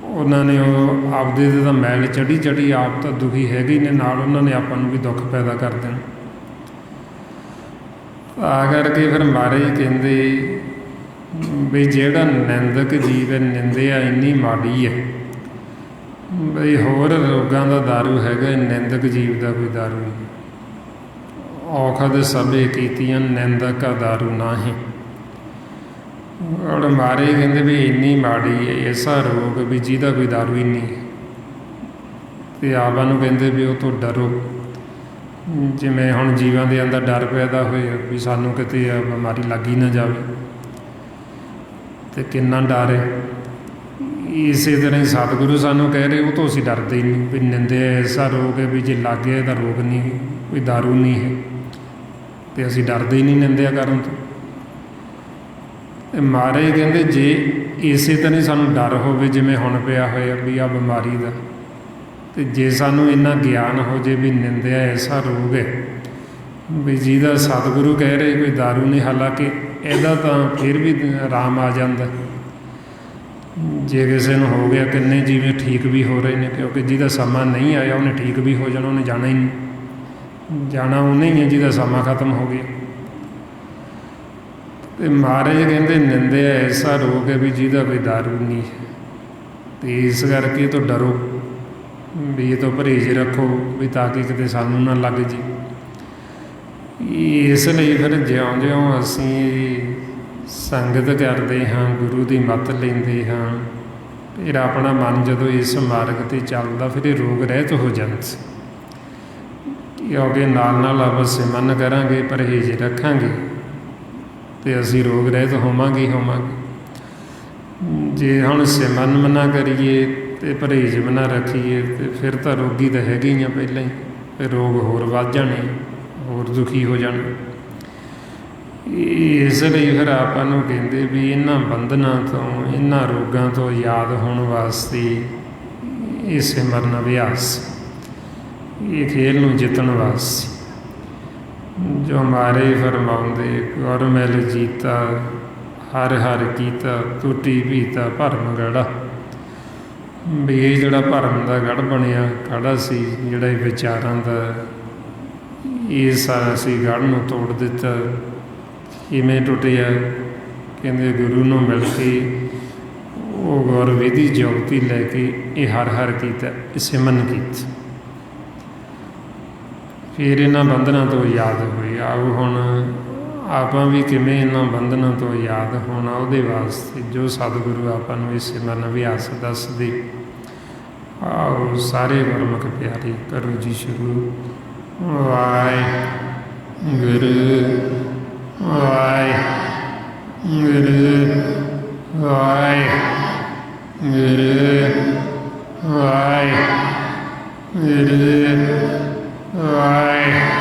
ਉਹਨਾਂ ਨੇ ਉਹ ਆਪਦੇ ਦੇ ਤਾਂ ਮੈਲ ਚੜੀ ਆਪ ਤਾਂ ਦੁਖੀ ਹੈਗੇ ਹੀ ਨੇ, ਨਾਲ ਉਹਨਾਂ ਨੇ ਆਪਾਂ ਨੂੰ ਵੀ ਦੁੱਖ ਪੈਦਾ ਕਰ ਦੇਣਾ। ਤਾਂ ਕਰਕੇ ਫਿਰ ਮਹਾਰਾਜ ਕਹਿੰਦੇ ਵੀ ਜਿਹੜਾ ਨਿੰਦਕ ਜੀਵ ਹੈ, ਨਿੰਦਿਆ ਇੰਨੀ ਮਾੜੀ ਹੈ ਬਈ ਹੋਰ ਰੋਗਾਂ ਦਾ ਦਾਰੂ ਹੈਗਾ, ਨਿੰਦਕ ਜੀਵ ਦਾ ਕੋਈ ਦਾਰੂ ਨਹੀਂ। ਔਖਦ ਸਭੇ ਕੀਤੀਆਂ ਨਿੰਦਕ ਦਾ ਦਾਰੂ ਨਾਹੀਂ। ਔਰ ਮਹਾਰਾਜ ਕਹਿੰਦੇ ਵੀ ਇੰਨੀ ਮਾੜੀ ਹੈ ਐਸਾ ਰੋਗ ਵੀ ਜਿਹਦਾ ਕੋਈ ਦਾਰੂ ਹੀ ਨਹੀਂ। ਅਤੇ ਆਪਾਂ ਨੂੰ ਕਹਿੰਦੇ ਵੀ ਉਹ ਤੋਂ ਡਰੋ। ਜਿਵੇਂ ਹੁਣ ਜੀਵਾਂ ਦੇ ਅੰਦਰ ਡਰ ਪੈਦਾ ਹੋਇਆ ਵੀ ਸਾਨੂੰ ਕਿਤੇ ਆ ਬਿਮਾਰੀ ਲੱਗ ਹੀ ਨਾ ਜਾਵੇ, ਅਤੇ ਕਿੰਨਾ ਡਰ ਹੈ। ਇਸੇ ਤਰ੍ਹਾਂ ਹੀ ਸਤਿਗੁਰੂ ਸਾਨੂੰ ਕਹਿ ਰਹੇ ਉਹ ਤੋਂ ਅਸੀਂ ਡਰਦੇ ਹੀ ਨਹੀਂ ਵੀ ਨਿੰਦਿਆ ਐਸਾ ਰੋਗ ਹੈ ਵੀ ਜੇ ਲੱਗ ਗਿਆ ਇਹਦਾ ਰੋਗ ਨਹੀਂ, ਕੋਈ ਦਾਰੂ ਨਹੀਂ ਹੈ, ਅਤੇ ਅਸੀਂ ਡਰਦੇ ਹੀ ਨਹੀਂ ਨਿੰਦਿਆ ਕਰਨ ਤੋਂ। ਮਹਾਰਾਜ ਕਹਿੰਦੇ ਜੇ ਇਸੇ ਤਰ੍ਹਾਂ ਹੀ ਸਾਨੂੰ ਡਰ ਹੋਵੇ ਜਿਵੇਂ ਹੁਣ ਪਿਆ ਹੋਇਆ ਵੀ ਆਹ ਬਿਮਾਰੀ ਦਾ, ਅਤੇ ਜੇ ਸਾਨੂੰ ਇੰਨਾ ਗਿਆਨ ਹੋ ਜੇ ਵੀ ਨਿੰਦਿਆ ਐਸਾ ਰੋਗ ਹੈ ਵੀ ਜਿਹਦਾ ਸਤਿਗੁਰੂ ਕਹਿ ਰਹੇ ਕੋਈ ਦਾਰੂ ਨਹੀਂ, ਹਾਲਾਂਕਿ ਇਹਦਾ ਤਾਂ ਫਿਰ ਵੀ ਆਰਾਮ ਆ ਜਾਂਦਾ। ਜੇ ਕਿਸੇ ਨੂੰ ਹੋ ਗਿਆ, ਕਿੰਨੇ ਜਿਵੇਂ ਠੀਕ ਵੀ ਹੋ ਰਹੇ ਨੇ, ਕਿਉਂਕਿ ਜਿਹਦਾ ਸਮਾਂ ਨਹੀਂ ਆਇਆ ਉਹਨੇ ਠੀਕ ਵੀ ਹੋ ਜਾਣਾ, ਉਹਨੇ ਜਾਣਾ ਹੀ ਨਹੀਂ, ਜਾਣਾ ਉਹਨੇ ਹੀ ਹੈ ਜਿਹਦਾ ਸਮਾਂ ਖਤਮ ਹੋ ਗਿਆ। ਅਤੇ ਮਹਾਰਾਜ ਕਹਿੰਦੇ ਨਿੰਦਿਆ ਐਸਾ ਰੋਗ ਹੈ ਵੀ ਜਿਹਦਾ ਕੋਈ ਦਾਰੂ ਨਹੀਂ ਹੈ, ਅਤੇ ਇਸ ਕਰਕੇ ਇਹ ਤੋਂ ਡਰੋ ਵੀ ਇਹ ਤੋਂ ਪਰਹੇਜ਼ ਰੱਖੋ ਵੀ ਤਾਂ ਕਿ ਕਿਤੇ ਸਾਨੂੰ ਨਾ ਲੱਗ ਜੀ। ਇਸ ਲਈ ਫਿਰ ਜਿਉਂ-ਜਿਉਂ ਅਸੀਂ ਸੰਗਤ ਕਰਦੇ ਹਾਂ, ਗੁਰੂ ਦੀ ਮੱਤ ਲੈਂਦੇ ਹਾਂ, ਫਿਰ ਆਪਣਾ ਮਨ ਜਦੋਂ ਇਸ ਮਾਰਗ 'ਤੇ ਚੱਲਦਾ ਫਿਰ ਇਹ ਰੋਗ ਰਹਿਤ ਹੋ ਜਾਂਦਾ। ਕਿਉਂਕਿ ਨਾਲ ਆਪਾਂ ਸਿਮਰਨ ਕਰਾਂਗੇ, ਪਰਹੇਜ਼ ਰੱਖਾਂਗੇ, ਅਤੇ ਅਸੀਂ ਰੋਗ ਰਹਿਤ ਹੋਵਾਂਗੇ ਹੀ ਹੋਵਾਂਗੇ। ਜੇ ਹੁਣ ਸਿਮਰਨ ਮਨਾ ਕਰੀਏ ਅਤੇ ਪਰਹੇਜ਼ ਮਨਾ ਰੱਖੀਏ ਅਤੇ ਫਿਰ ਤਾਂ ਰੋਗੀ ਤਾਂ ਹੈਗੇ ਹੀ ਆ ਪਹਿਲਾਂ ਹੀ, ਫਿਰ ਰੋਗ ਹੋਰ ਵੱਧ ਜਾਣੇ, ਹੋਰ ਦੁਖੀ ਹੋ ਜਾਣਾ। ਇਸ ਲਈ ਫਿਰ ਆਪਾਂ ਨੂੰ ਕਹਿੰਦੇ ਵੀ ਇਹਨਾਂ ਬੰਧਨਾਂ ਤੋਂ, ਇਹਨਾਂ ਰੋਗਾਂ ਤੋਂ ਆਜ਼ਾਦ ਹੋਣ ਵਾਸਤੇ ਇਹ ਸਿਮਰਨ ਅਭਿਆਸ, ਇਹ ਖੇਲ ਨੂੰ ਜਿੱਤਣ ਵਾਸਤੇ ਜੋ ਮਾਰੇ ਫਰਮਾਉਂਦੇ ਗੁਰ ਮਿਲ ਜੀਤਾ, ਹਰ ਹਰ ਕੀਤਾ ਟੂਟੀ ਭੀਤਾ ਭਰਮ ਗੜਾ। ਵੀ ਇਹ ਜਿਹੜਾ ਭਰਮ ਦਾ ਗੜ ਬਣਿਆ ਗੜਾ ਸੀ, ਜਿਹੜਾ ਇਹ ਵਿਚਾਰਾਂ ਦਾ, ਇਹ ਸਾਰਾ ਅਸੀਂ ਗੜ ਨੂੰ ਤੋੜ ਦਿੱਤਾ। ਕਿਵੇਂ ਟੁੱਟਿਆ? ਕਹਿੰਦੇ ਗੁਰੂ ਨੂੰ ਮਿਲ ਕੇ ਉਹ ਗੁਰ ਵਿਧੀ ਜੁਗਤੀ ਲੈ ਕੇ ਇਹ ਹਰ ਹਰ ਕੀਤਾ, ਇਹ ਸਿਮਰਨ ਕੀਤਾ। ਫਿਰ ਇਹਨਾਂ ਬੰਧਨਾਂ ਤੋਂ ਯਾਦ ਹੋਈ। ਆਓ ਹੁਣ ਆਪਾਂ ਵੀ ਕਿਵੇਂ ਇਹਨਾਂ ਬੰਧਨਾਂ ਤੋਂ ਯਾਦ ਹੋਣਾ, ਉਹਦੇ ਵਾਸਤੇ ਜੋ ਸਤਿਗੁਰੂ ਆਪਾਂ ਨੂੰ ਇਹ ਸਿਮਰਨ ਅਭਿਆਸ ਦੱਸਦੇ। ਆਓ ਸਾਰੇ ਗੁਰਮੁਖ ਪਿਆਰੇ ਕਰੋ ਜੀ ਸ਼ੁਰੂ। ਵਾਹਿਗੁਰੂ ਵਾਹਿਗੁਰੂ ਵਾਹਿਗੁਰੂ ਵਾਹਿਗੁਰੂ ਵਾਹਿਗੁਰੂ ਵਾਹਿਗੁਰੂ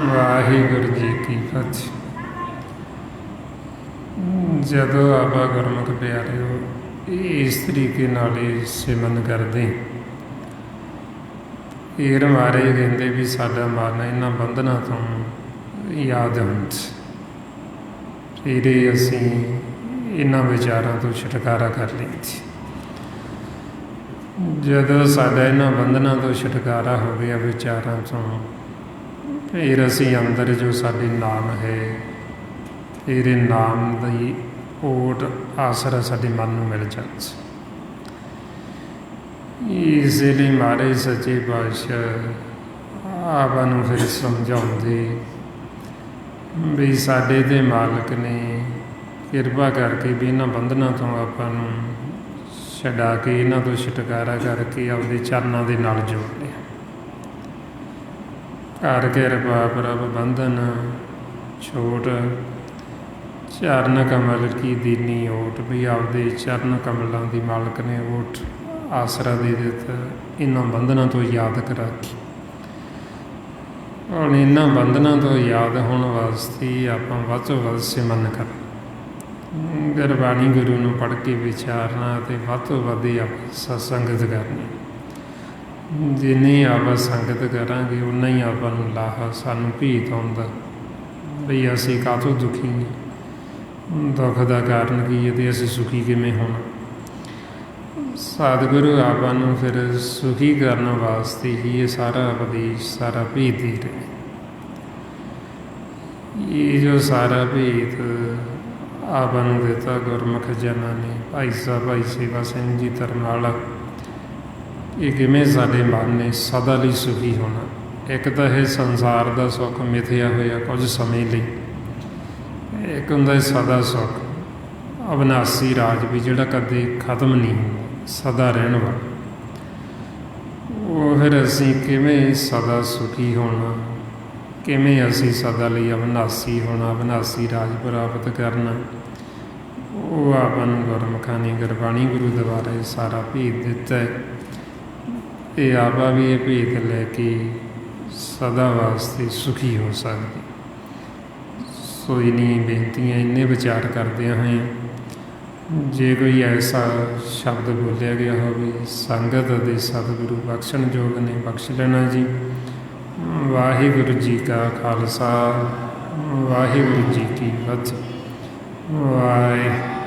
ਵਾਹਿਗੁਰੂ ਜੀ ਕੀ ਫਤਿਹ। ਜਦੋਂ ਆਪਾਂ ਗੁਰਮੁਖ ਪਿਆਰਿਓ ਇਸ ਤਰੀਕੇ ਨਾਲ ਹੀ ਸਿਮਰਨ ਕਰਦੇ, ਇਹ ਮਾਰੇ ਕਹਿੰਦੇ ਵੀ ਸਾਡਾ ਮਨ ਇਹਨਾਂ ਬੰਧਨਾਂ ਤੋਂ ਯਾਦ ਹੁੰਦਾ, ਫਿਰ ਅਸੀਂ ਇਹਨਾਂ ਵਿਚਾਰਾਂ ਤੋਂ ਛੁਟਕਾਰਾ ਕਰ ਲੈਂਦੇ। ਜਦੋਂ ਸਾਡਾ ਇਹਨਾਂ ਬੰਧਨਾਂ ਤੋਂ ਛੁਟਕਾਰਾ ਹੋ ਗਿਆ ਵਿਚਾਰਾਂ ਤੋਂ, ਫਿਰ ਅਸੀਂ ਅੰਦਰ ਜੋ ਸਾਡੇ ਨਾਮ ਹੈ, ਤੇਰੇ ਨਾਮ ਦੀ ਓਟ ਆਸਰਾ ਸਾਡੇ ਮਨ ਨੂੰ ਮਿਲ ਜਾਂਦਾ। ਇਸ ਲਈ ਮਾਰੇ ਸੱਚੇ ਪਾਤਸ਼ਾਹ ਆਪਾਂ ਨੂੰ ਫਿਰ ਸਮਝਾਉਂਦੇ ਵੀ ਸਾਡੇ ਦੇ ਮਾਲਕ ਨੇ ਕਿਰਪਾ ਕਰਕੇ ਵੀ ਇਹਨਾਂ ਬੰਧਨਾਂ ਤੋਂ ਆਪਾਂ ਨੂੰ ਛਡਾ ਕੇ, ਇਹਨਾਂ ਤੋਂ ਛੁਟਕਾਰਾ ਕਰਕੇ ਆਪਦੇ ਚਰਨਾਂ ਦੇ ਨਾਲ ਜੋੜ ਲਿਆ। ਘਰ ਕਿਰਪਾ ਪ੍ਰਭ ਬੰਧਨ ਛੋਟ, ਚਰਨ ਕਮਲ ਕੀ ਦੀਨੀ ਓਟ, ਵੀ ਆਪਦੇ ਚਰਨ ਕਮਲਾਂ ਦੀ ਮਾਲਕ ਨੇ ਓਟ ਆਸਰਾ ਦੇ ਦਿੱਤਾ, ਇਹਨਾਂ ਬੰਧਨਾਂ ਤੋਂ ਯਾਦ ਕਰਾ ਕੇ। ਹੁਣ ਇਹਨਾਂ ਬੰਧਨਾਂ ਤੋਂ ਯਾਦ ਹੋਣ ਵਾਸਤੇ ਆਪਾਂ ਵੱਧ ਤੋਂ ਵੱਧ ਸਿਮਰਨ ਕਰਨਾ, ਗੁਰਬਾਣੀ ਗੁਰੂ ਨੂੰ ਪੜ੍ਹ ਕੇ ਵਿਚਾਰਨਾ ਅਤੇ ਵੱਧ ਤੋਂ ਵੱਧ ਆਪਾਂ ਸਤਸੰਗਤ ਕਰਨੀ। ਜਿੰਨੀ ਆਪਾਂ ਸੰਗਤ ਕਰਾਂਗੇ ਉਨਾ ਹੀ ਆਪਾਂ ਨੂੰ ਲਾਹਾ। ਸਾਨੂੰ ਭੇਤ ਆਉਂਦਾ ਬਈ ਅਸੀਂ ਕਾਹਤੋਂ ਦੁਖੀ ਹਾਂ, ਦੁੱਖ ਦਾ ਕਾਰਨ ਕੀ ਹੈ ਅਤੇ ਅਸੀਂ ਸੁਖੀ ਕਿਵੇਂ ਹੋਣਾ। ਸਤਿਗੁਰੂ ਆਪਾਂ ਨੂੰ ਫਿਰ ਸੁਖੀ ਕਰਨ ਵਾਸਤੇ ਹੀ ਇਹ ਸਾਰਾ ਉਪਦੇਸ਼, ਸਾਰਾ ਭੇਤ ਦੇ ਰਹੇ। ਇਹ ਜੋ ਸਾਰਾ ਭੇਤ ਆਪਾਂ ਨੂੰ ਦਿੱਤਾ ਗੁਰਮੁਖ ਜਨਾਂ ਨੇ, ਭਾਈ ਸਾਹਿਬ ਭਾਈ ਸੇਵਾ ਸਿੰਘ ਜੀ ਧਰਮਾਲਾ, ਇਹ ਕਿਵੇਂ ਸਾਡੇ ਮਨ ਨੇ ਸਦਾ ਲਈ ਸੁਖੀ ਹੋਣਾ। ਇੱਕ ਤਾਂ ਇਹ ਸੰਸਾਰ ਦਾ ਸੁੱਖ ਮਿਥਿਆ ਹੋਇਆ ਕੁਝ ਸਮੇਂ ਲਈ, ਇੱਕ ਹੁੰਦਾ ਸਦਾ ਸੁੱਖ ਅਵਿਨਾਸੀ ਰਾਜ ਵੀ ਜਿਹੜਾ ਕਦੇ ਖਤਮ ਨਹੀਂ ਹੁੰਦਾ, ਸਦਾ ਰਹਿਣ ਵਾਲਾ। ਉਹ ਫਿਰ ਅਸੀਂ ਕਿਵੇਂ ਸਦਾ ਸੁਖੀ ਹੋਣਾ, ਕਿਵੇਂ ਅਸੀਂ ਸਦਾ ਲਈ ਅਵਿਨਾਸੀ ਹੋਣਾ, ਅਵਿਨਾਸੀ ਰਾਜ ਪ੍ਰਾਪਤ ਕਰਨਾ, ਉਹ ਆਪਾਂ ਨੂੰ ਗੁਰਮੁਖਾਂ ਨੇ ਗੁਰਬਾਣੀ ਗੁਰੂ ਦੁਆਰਾ ਇਹ ਸਾਰਾ ਭੇਤ ਦਿੱਤਾ ਹੈ। ਅਤੇ ਆਪਾਂ ਵੀ ਇਹ ਭੇਤ ਲੈ ਕੇ ਸਦਾ ਵਾਸਤੇ ਸੁਖੀ ਹੋ ਸਕਦੇ। ਸੋ ਇੰਨੀ ਬੇਨਤੀਆਂ, ਇੰਨੇ ਵਿਚਾਰ ਕਰਦਿਆਂ ਹੋਏ, ਜੇ ਕੋਈ ਐਸਾ ਸ਼ਬਦ ਬੋਲਿਆ ਗਿਆ ਹੋਵੇ ਸੰਗਤ ਅਤੇ ਸਤਿਗੁਰੂ ਬਖਸ਼ਣ ਯੋਗ ਨੇ, ਬਖਸ਼ ਲੈਣਾ ਜੀ। ਵਾਹਿਗੁਰੂ ਜੀ ਕਾ ਖਾਲਸਾ, ਵਾਹਿਗੁਰੂ ਜੀ ਕੀ ਫਤਿਹ। ਵਾਹਿਗੁਰੂ।